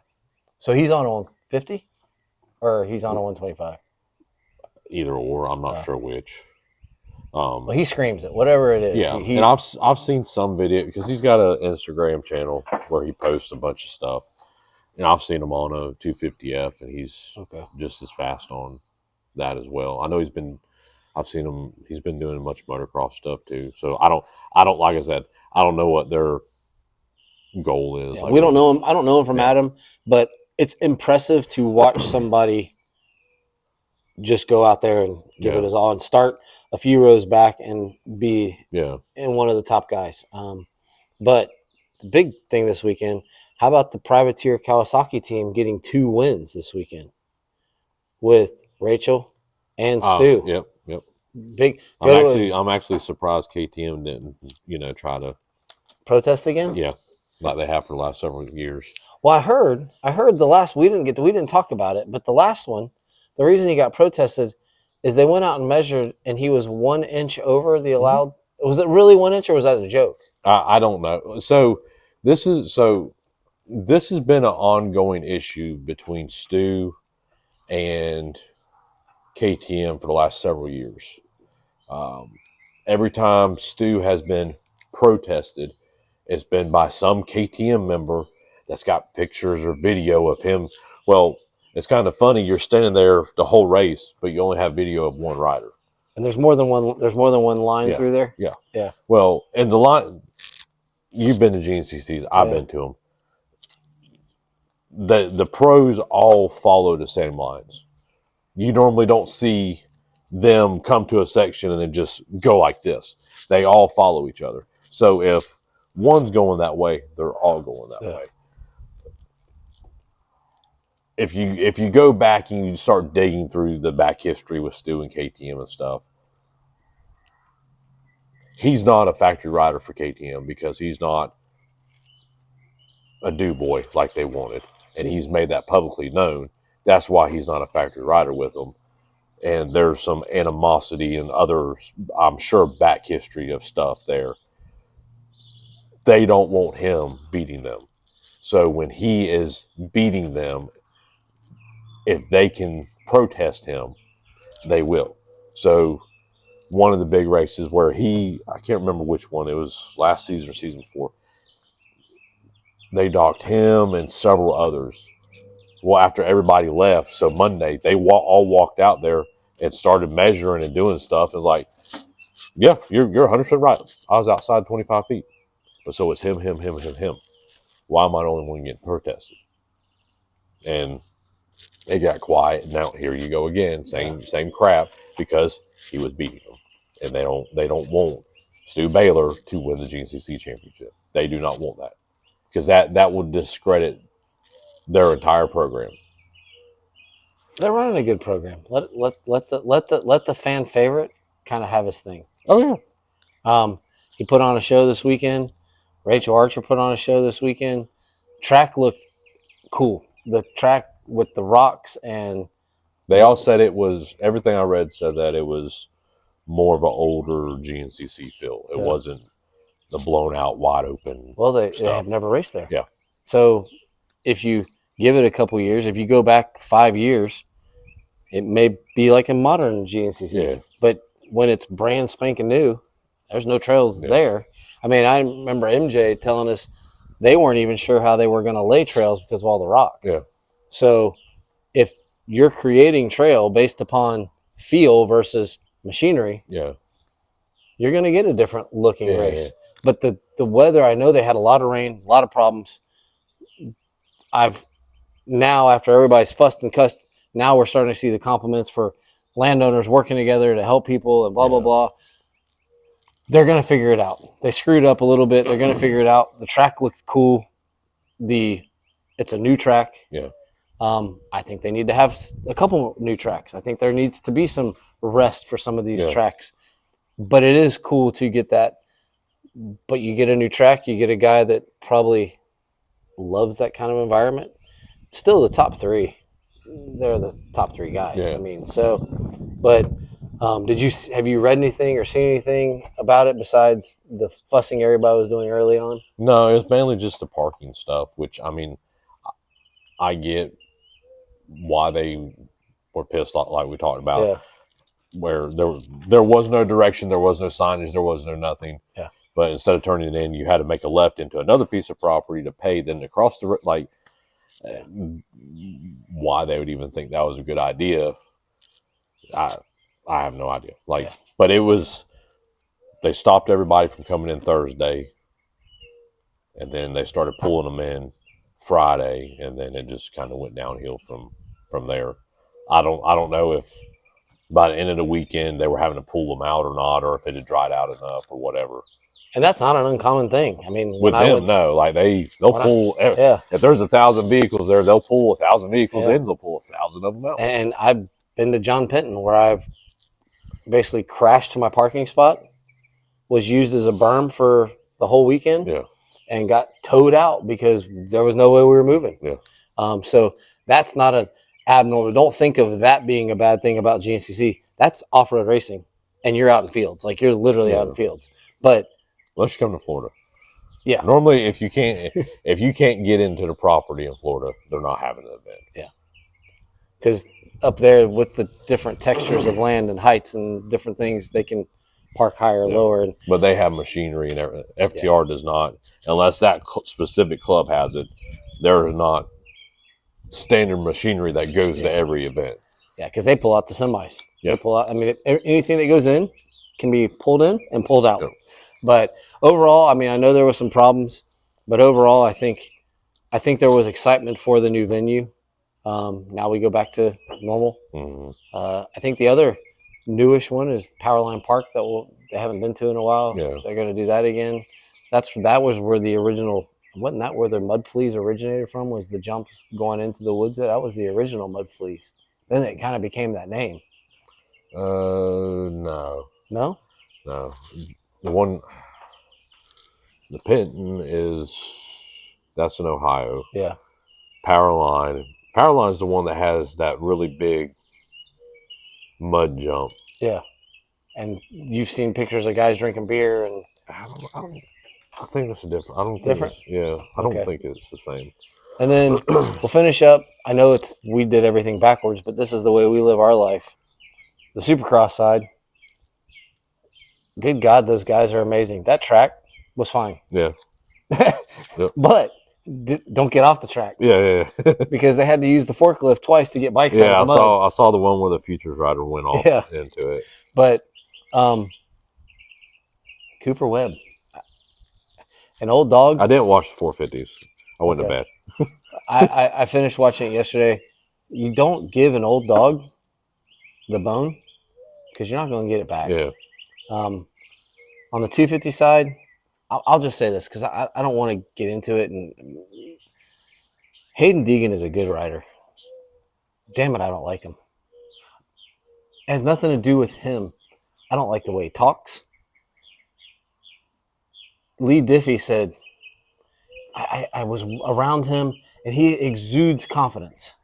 [SPEAKER 1] So he's on a 150 or he's on a 125?
[SPEAKER 2] Either or, I'm not sure which.
[SPEAKER 1] Well, he screams it, whatever it is.
[SPEAKER 2] Yeah, and I've seen some video because he's got an Instagram channel where he posts a bunch of stuff, and I've seen him on a 250F, and he's just as fast on that as well. I know I've seen him. He's been doing much motocross stuff too. So I don't like I said, I don't know what their goal is.
[SPEAKER 1] Yeah,
[SPEAKER 2] like
[SPEAKER 1] we don't know him. I don't know him from Adam, but it's impressive to watch somebody just go out there and give it his all and start a few rows back and be in one of the top guys. But the big thing this weekend, how about the Privateer Kawasaki team getting 2 wins this weekend with Rachel and Stu?
[SPEAKER 2] Yep.
[SPEAKER 1] Big.
[SPEAKER 2] I'm actually surprised KTM didn't, try to
[SPEAKER 1] protest again.
[SPEAKER 2] Yeah, like they have for the last several years.
[SPEAKER 1] Well, I heard the last we didn't talk about it, but the last one, the reason he got protested is they went out and measured, and he was 1 inch over the allowed. Mm-hmm. Was it really 1 inch, or was that a joke?
[SPEAKER 2] I don't know. So this has been an ongoing issue between Stu and KTM for the last several years. Every time Stu has been protested, it's been by some KTM member that's got pictures or video of him. Well, it's kind of funny. You're standing there the whole race, but you only have video of one rider.
[SPEAKER 1] And there's more than one. There's more than one line through there.
[SPEAKER 2] Yeah. Well, and the line. You've been to GNCCs. I've been to them. The pros all follow the same lines. You normally don't see them come to a section and then just go like this. They all follow each other. So if one's going that way, they're all going that way. If you go back and you start digging through the back history with Stu and KTM and stuff, he's not a factory rider for KTM because he's not a do boy like they wanted, and he's made that publicly known. That's why he's not a factory rider with them. And there's some animosity and other, I'm sure, back history of stuff there. They don't want him beating them. So when he is beating them, if they can protest him, they will. So one of the big races where I can't remember which one, it was last season or season before, they docked him and several others. Well, after everybody left, so Monday, they all walked out there and started measuring and doing stuff. And like, yeah, you're 100% right. I was outside 25 feet. But so it's him. Why am I the only one getting protested? And it got quiet. Now here you go again, same crap, because he was beating them. And they don't want Stu Baylor to win the GNCC championship. They do not want that. Because that would discredit their entire program.
[SPEAKER 1] They're running a good program. Let the fan favorite kind of have his thing.
[SPEAKER 2] Oh yeah.
[SPEAKER 1] He put on a show this weekend. Rachel Archer put on a show this weekend. Track looked cool. The track with the rocks, and
[SPEAKER 2] they all said it was, everything I read said that it was more of an older GNCC feel. It wasn't the blown out, wide open.
[SPEAKER 1] Well, they have never raced there.
[SPEAKER 2] Yeah.
[SPEAKER 1] So if you give it a couple years, if you go back 5 years, it may be like a modern GNCC.
[SPEAKER 2] Yeah.
[SPEAKER 1] But when it's brand spanking new, there's no trails there. I mean, I remember MJ telling us they weren't even sure how they were going to lay trails because of all the rock.
[SPEAKER 2] Yeah.
[SPEAKER 1] So if you're creating trail based upon feel versus machinery, you're going to get a different looking race. Yeah. But the weather, I know they had a lot of rain, a lot of problems. Now, after everybody's fussed and cussed, now we're starting to see the compliments for landowners working together to help people and blah, blah, blah. They're going to figure it out. They screwed up a little bit. They're going to figure it out. The track looked cool. It's a new track.
[SPEAKER 2] Yeah.
[SPEAKER 1] I think they need to have a couple new tracks. I think there needs to be some rest for some of these tracks. But it is cool to get that. But you get a new track, you get a guy that probably loves that kind of environment. Still the top three. They're the top three guys.
[SPEAKER 2] Yeah.
[SPEAKER 1] I mean, so, but have you read anything or seen anything about it besides the fussing everybody was doing early on?
[SPEAKER 2] No, it was mainly just the parking stuff, which, I mean, I get why they were pissed off, like we talked about. where there was no direction, there was no signage, there was no nothing.
[SPEAKER 1] Yeah.
[SPEAKER 2] But instead of turning it in, you had to make a left into another piece of property to pay, then to cross the like.
[SPEAKER 1] Yeah.
[SPEAKER 2] Why they would even think that was a good idea, I have no idea. Like,
[SPEAKER 1] Yeah.
[SPEAKER 2] but it was. They stopped everybody from coming in Thursday, and then they started pulling them in Friday, and then it just kind of went downhill from there. I don't know if by the end of the weekend they were having to pull them out or not, or if it had dried out enough or whatever.
[SPEAKER 1] And that's not an uncommon thing. I mean,
[SPEAKER 2] With them, no, like they'll pull. If there's 1,000 vehicles there, they'll pull 1,000 vehicles in. They'll pull 1,000 of them out.
[SPEAKER 1] And I've been to John Penton where I've basically crashed to my parking spot, was used as a berm for the whole weekend, and got towed out because there was no way we were moving.
[SPEAKER 2] Yeah.
[SPEAKER 1] So that's not an abnormal. Don't think of that being a bad thing about GNCC. That's off-road racing, and you're out in fields. Like, you're literally out in fields. But
[SPEAKER 2] unless you come to Florida.
[SPEAKER 1] Yeah.
[SPEAKER 2] Normally, if you can't get into the property in Florida, they're not having an event.
[SPEAKER 1] Yeah. Because up there with the different textures of land and heights and different things, they can park higher or lower.
[SPEAKER 2] But they have machinery and everything. FTR does not, unless that specific club has it. There is not standard machinery that goes to every event.
[SPEAKER 1] Yeah, because they pull out the semis.
[SPEAKER 2] Yeah.
[SPEAKER 1] They pull out. I mean, anything that goes in can be pulled in and pulled out.
[SPEAKER 2] Yeah.
[SPEAKER 1] But overall, I mean, I know there were some problems, but overall, I think there was excitement for the new venue. Now we go back to normal.
[SPEAKER 2] Mm-hmm.
[SPEAKER 1] I think the other newish one is Powerline Park that they haven't been to in a while.
[SPEAKER 2] Yeah.
[SPEAKER 1] They're going to do that again. That was where the original, wasn't that where the mud fleas originated from, was the jumps going into the woods? That was the original mud fleas. Then it kind of became that name.
[SPEAKER 2] No.
[SPEAKER 1] No?
[SPEAKER 2] No. The Penton that's in Ohio.
[SPEAKER 1] Yeah.
[SPEAKER 2] Powerline is the one that has that really big mud jump.
[SPEAKER 1] Yeah. And you've seen pictures of guys drinking beer and
[SPEAKER 2] I think that's different. I don't think
[SPEAKER 1] different.
[SPEAKER 2] I don't think it's the same.
[SPEAKER 1] And then we'll finish up. I know we did everything backwards, but this is the way we live our life. The Supercross side. Good God, those guys are amazing. That track was fine.
[SPEAKER 2] Yeah.
[SPEAKER 1] Yep. But don't get off the track.
[SPEAKER 2] Yeah.
[SPEAKER 1] Because they had to use the forklift twice to get bikes out of the mud.
[SPEAKER 2] I saw the one where the Futures rider went off into it.
[SPEAKER 1] But Cooper Webb, an old dog.
[SPEAKER 2] I didn't watch the 450s. I went to bed.
[SPEAKER 1] I finished watching it yesterday. You don't give an old dog the bone because you're not going to get it back.
[SPEAKER 2] Yeah.
[SPEAKER 1] On the 250 side, I'll just say this because I don't want to get into it. And Hayden Deegan is a good rider. Damn it, I don't like him. It has nothing to do with him. I don't like the way he talks. Lee Diffie said, I was around him, and he exudes confidence.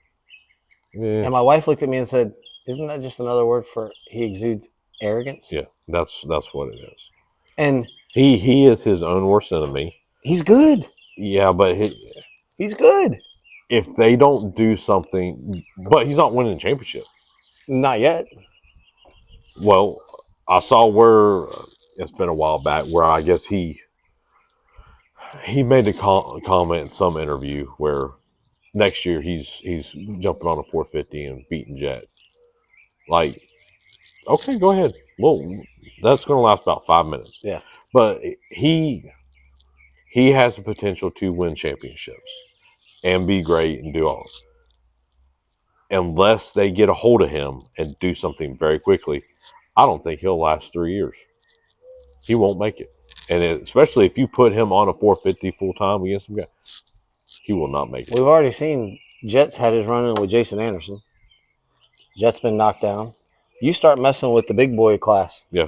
[SPEAKER 2] Yeah.
[SPEAKER 1] And my wife looked at me and said, isn't that just another word for he exudes arrogance?
[SPEAKER 2] Yeah, that's what it is.
[SPEAKER 1] And
[SPEAKER 2] he is his own worst enemy.
[SPEAKER 1] He's good.
[SPEAKER 2] Yeah, but
[SPEAKER 1] he's good.
[SPEAKER 2] If they don't do something, but he's not winning a championship.
[SPEAKER 1] Not yet.
[SPEAKER 2] Well, I saw where it's been a while back where I guess he made the comment in some interview where next year he's jumping on a 450 and beating Jet. Like, okay, go ahead. Well, that's going to last about 5 minutes.
[SPEAKER 1] Yeah.
[SPEAKER 2] But he has the potential to win championships and be great and do all. Unless they get a hold of him and do something very quickly, I don't think he'll last 3 years. He won't make it. And especially if you put him on a 450 full time against some guy, he will not make it.
[SPEAKER 1] We've already seen Jet's had his run-in with Jason Anderson. Jet's been knocked down. You start messing with the big boy class.
[SPEAKER 2] Yeah.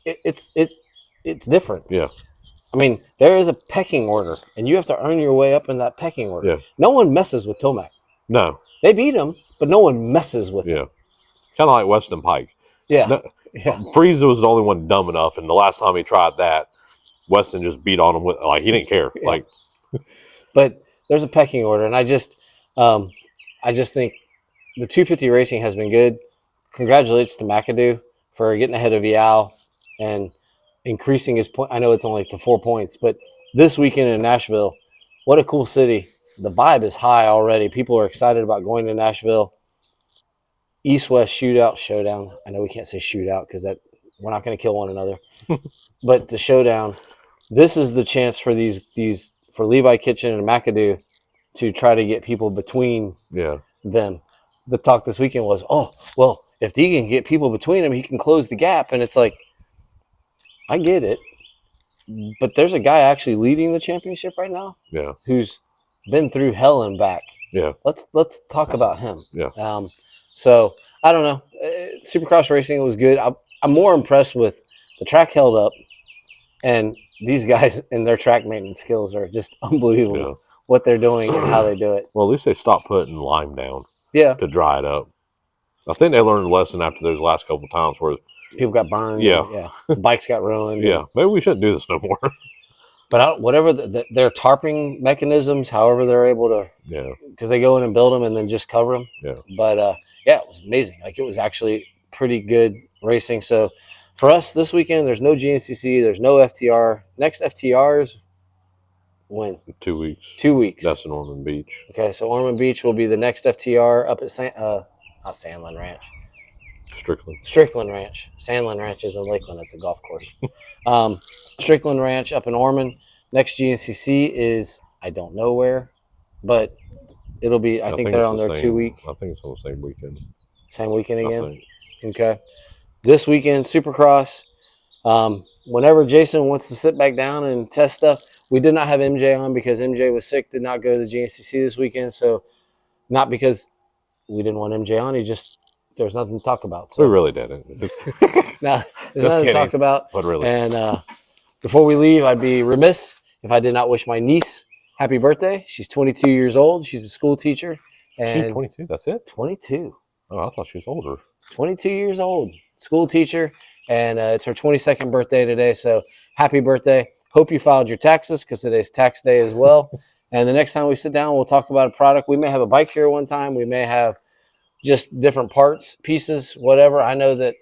[SPEAKER 1] It's different.
[SPEAKER 2] Yeah.
[SPEAKER 1] I mean, there is a pecking order, and you have to earn your way up in that pecking order.
[SPEAKER 2] Yeah.
[SPEAKER 1] No one messes with Tomac.
[SPEAKER 2] No.
[SPEAKER 1] They beat him, but no one messes with him.
[SPEAKER 2] Yeah. Kind of like Weston Pike.
[SPEAKER 1] Yeah.
[SPEAKER 2] No, Frieza was the only one dumb enough, and the last time he tried that, Weston just beat on him with he didn't care.
[SPEAKER 1] Yeah.
[SPEAKER 2] Like,
[SPEAKER 1] but there's a pecking order, and I just think the 250 racing has been good. congratulations to McAdoo for getting ahead of Yao and increasing his point. I know it's only to 4 points, but this weekend in Nashville, what a cool city. The vibe is high already. People are excited about going to Nashville. East-West showdown. I know we can't say shootout because that we're not going to kill one another. But the showdown, this is the chance for these for Levi Kitchen and McAdoo to try to get people between them. The talk this weekend was, oh, well, if he can get people between them, he can close the gap. And it's like, I get it. But there's a guy actually leading the championship right now who's been through hell and back.
[SPEAKER 2] Yeah.
[SPEAKER 1] Let's talk about him.
[SPEAKER 2] Yeah.
[SPEAKER 1] So, I don't know. Supercross racing was good. I'm more impressed with the track held up, and these guys and their track maintenance skills are just unbelievable what they're doing and how they do it.
[SPEAKER 2] Well, at least they stopped putting lime down to dry it up. I think they learned a lesson after those last couple of times where
[SPEAKER 1] people got burned. Bikes got ruined.
[SPEAKER 2] Yeah, maybe we shouldn't do this no more.
[SPEAKER 1] But whatever their tarping mechanisms, however they're able to, because they go in and build them and then just cover them.
[SPEAKER 2] Yeah.
[SPEAKER 1] But it was amazing. Like, it was actually pretty good racing. So for us this weekend, there's no GNCC, there's no FTR. Next FTR is when?
[SPEAKER 2] 2 weeks.
[SPEAKER 1] 2 weeks.
[SPEAKER 2] That's in Ormond Beach.
[SPEAKER 1] Okay, so Ormond Beach will be the next FTR up at not Sandland Ranch. Strickland Ranch. Sandland Ranch is in Lakeland. It's a golf course. Strickland Ranch up in Ormond. Next GNCC is, I don't know where, but it'll be, I think they're on their 2 week.
[SPEAKER 2] I think it's on the same weekend.
[SPEAKER 1] Same weekend again? Okay. This weekend, Supercross. Whenever Jason wants to sit back down and test stuff, we did not have MJ on because MJ was sick, did not go to the GNCC this weekend. So, not because we didn't want MJ on, there's nothing to talk about. So.
[SPEAKER 2] We really didn't.
[SPEAKER 1] No, there's nothing to talk about.
[SPEAKER 2] But really.
[SPEAKER 1] And before we leave, I'd be remiss if I did not wish my niece happy birthday. She's 22 years old. She's a school teacher. And
[SPEAKER 2] she's 22? That's it?
[SPEAKER 1] 22.
[SPEAKER 2] Oh, I thought she was older.
[SPEAKER 1] 22 years old. School teacher. And it's her 22nd birthday today. So happy birthday. Hope you filed your taxes because today's tax day as well. And the next time we sit down, we'll talk about a product. We may have a bike here one time. We may have just different parts, pieces, whatever. I know that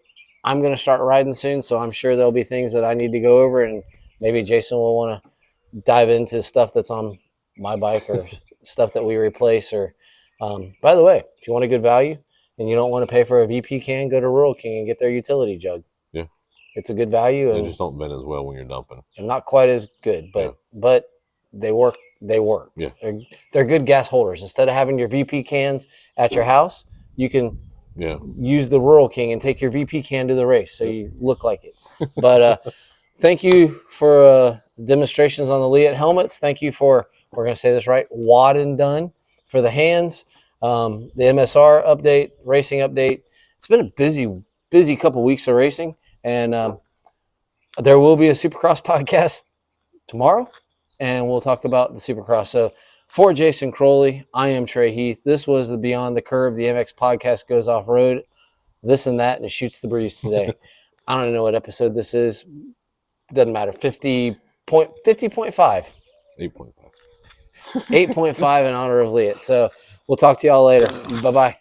[SPEAKER 1] I'm going to start riding soon, so I'm sure there'll be things that I need to go over, and maybe Jason will want to dive into stuff that's on my bike or stuff that we replace. Or, by the way, if you want a good value and you don't want to pay for a VP can, go to Rural King and get their utility jug.
[SPEAKER 2] Yeah,
[SPEAKER 1] it's a good value.
[SPEAKER 2] They just don't bend as well when you're dumping.
[SPEAKER 1] And not quite as good, but they work. They work.
[SPEAKER 2] Yeah,
[SPEAKER 1] they're good gas holders. Instead of having your VP cans at your house, you can use the Rural King and take your VP can to the race so you look like it. But thank you for demonstrations on the Leatt helmets. Thank you for, we're going to say this right, WOD DONE for the hands, the MSR update, racing update. It's been a busy couple weeks of racing, and there will be a Supercross podcast tomorrow, and we'll talk about the Supercross. So for Jason Crowley, I am Trey Heath. This was the Beyond the Curve. The MX podcast goes off-road, this and that, and it shoots the breeze today. I don't know what episode this is. Doesn't matter. 50.5.
[SPEAKER 2] 8.5.
[SPEAKER 1] 8.5 in honor of Leatt. So we'll talk to y'all later. Bye-bye.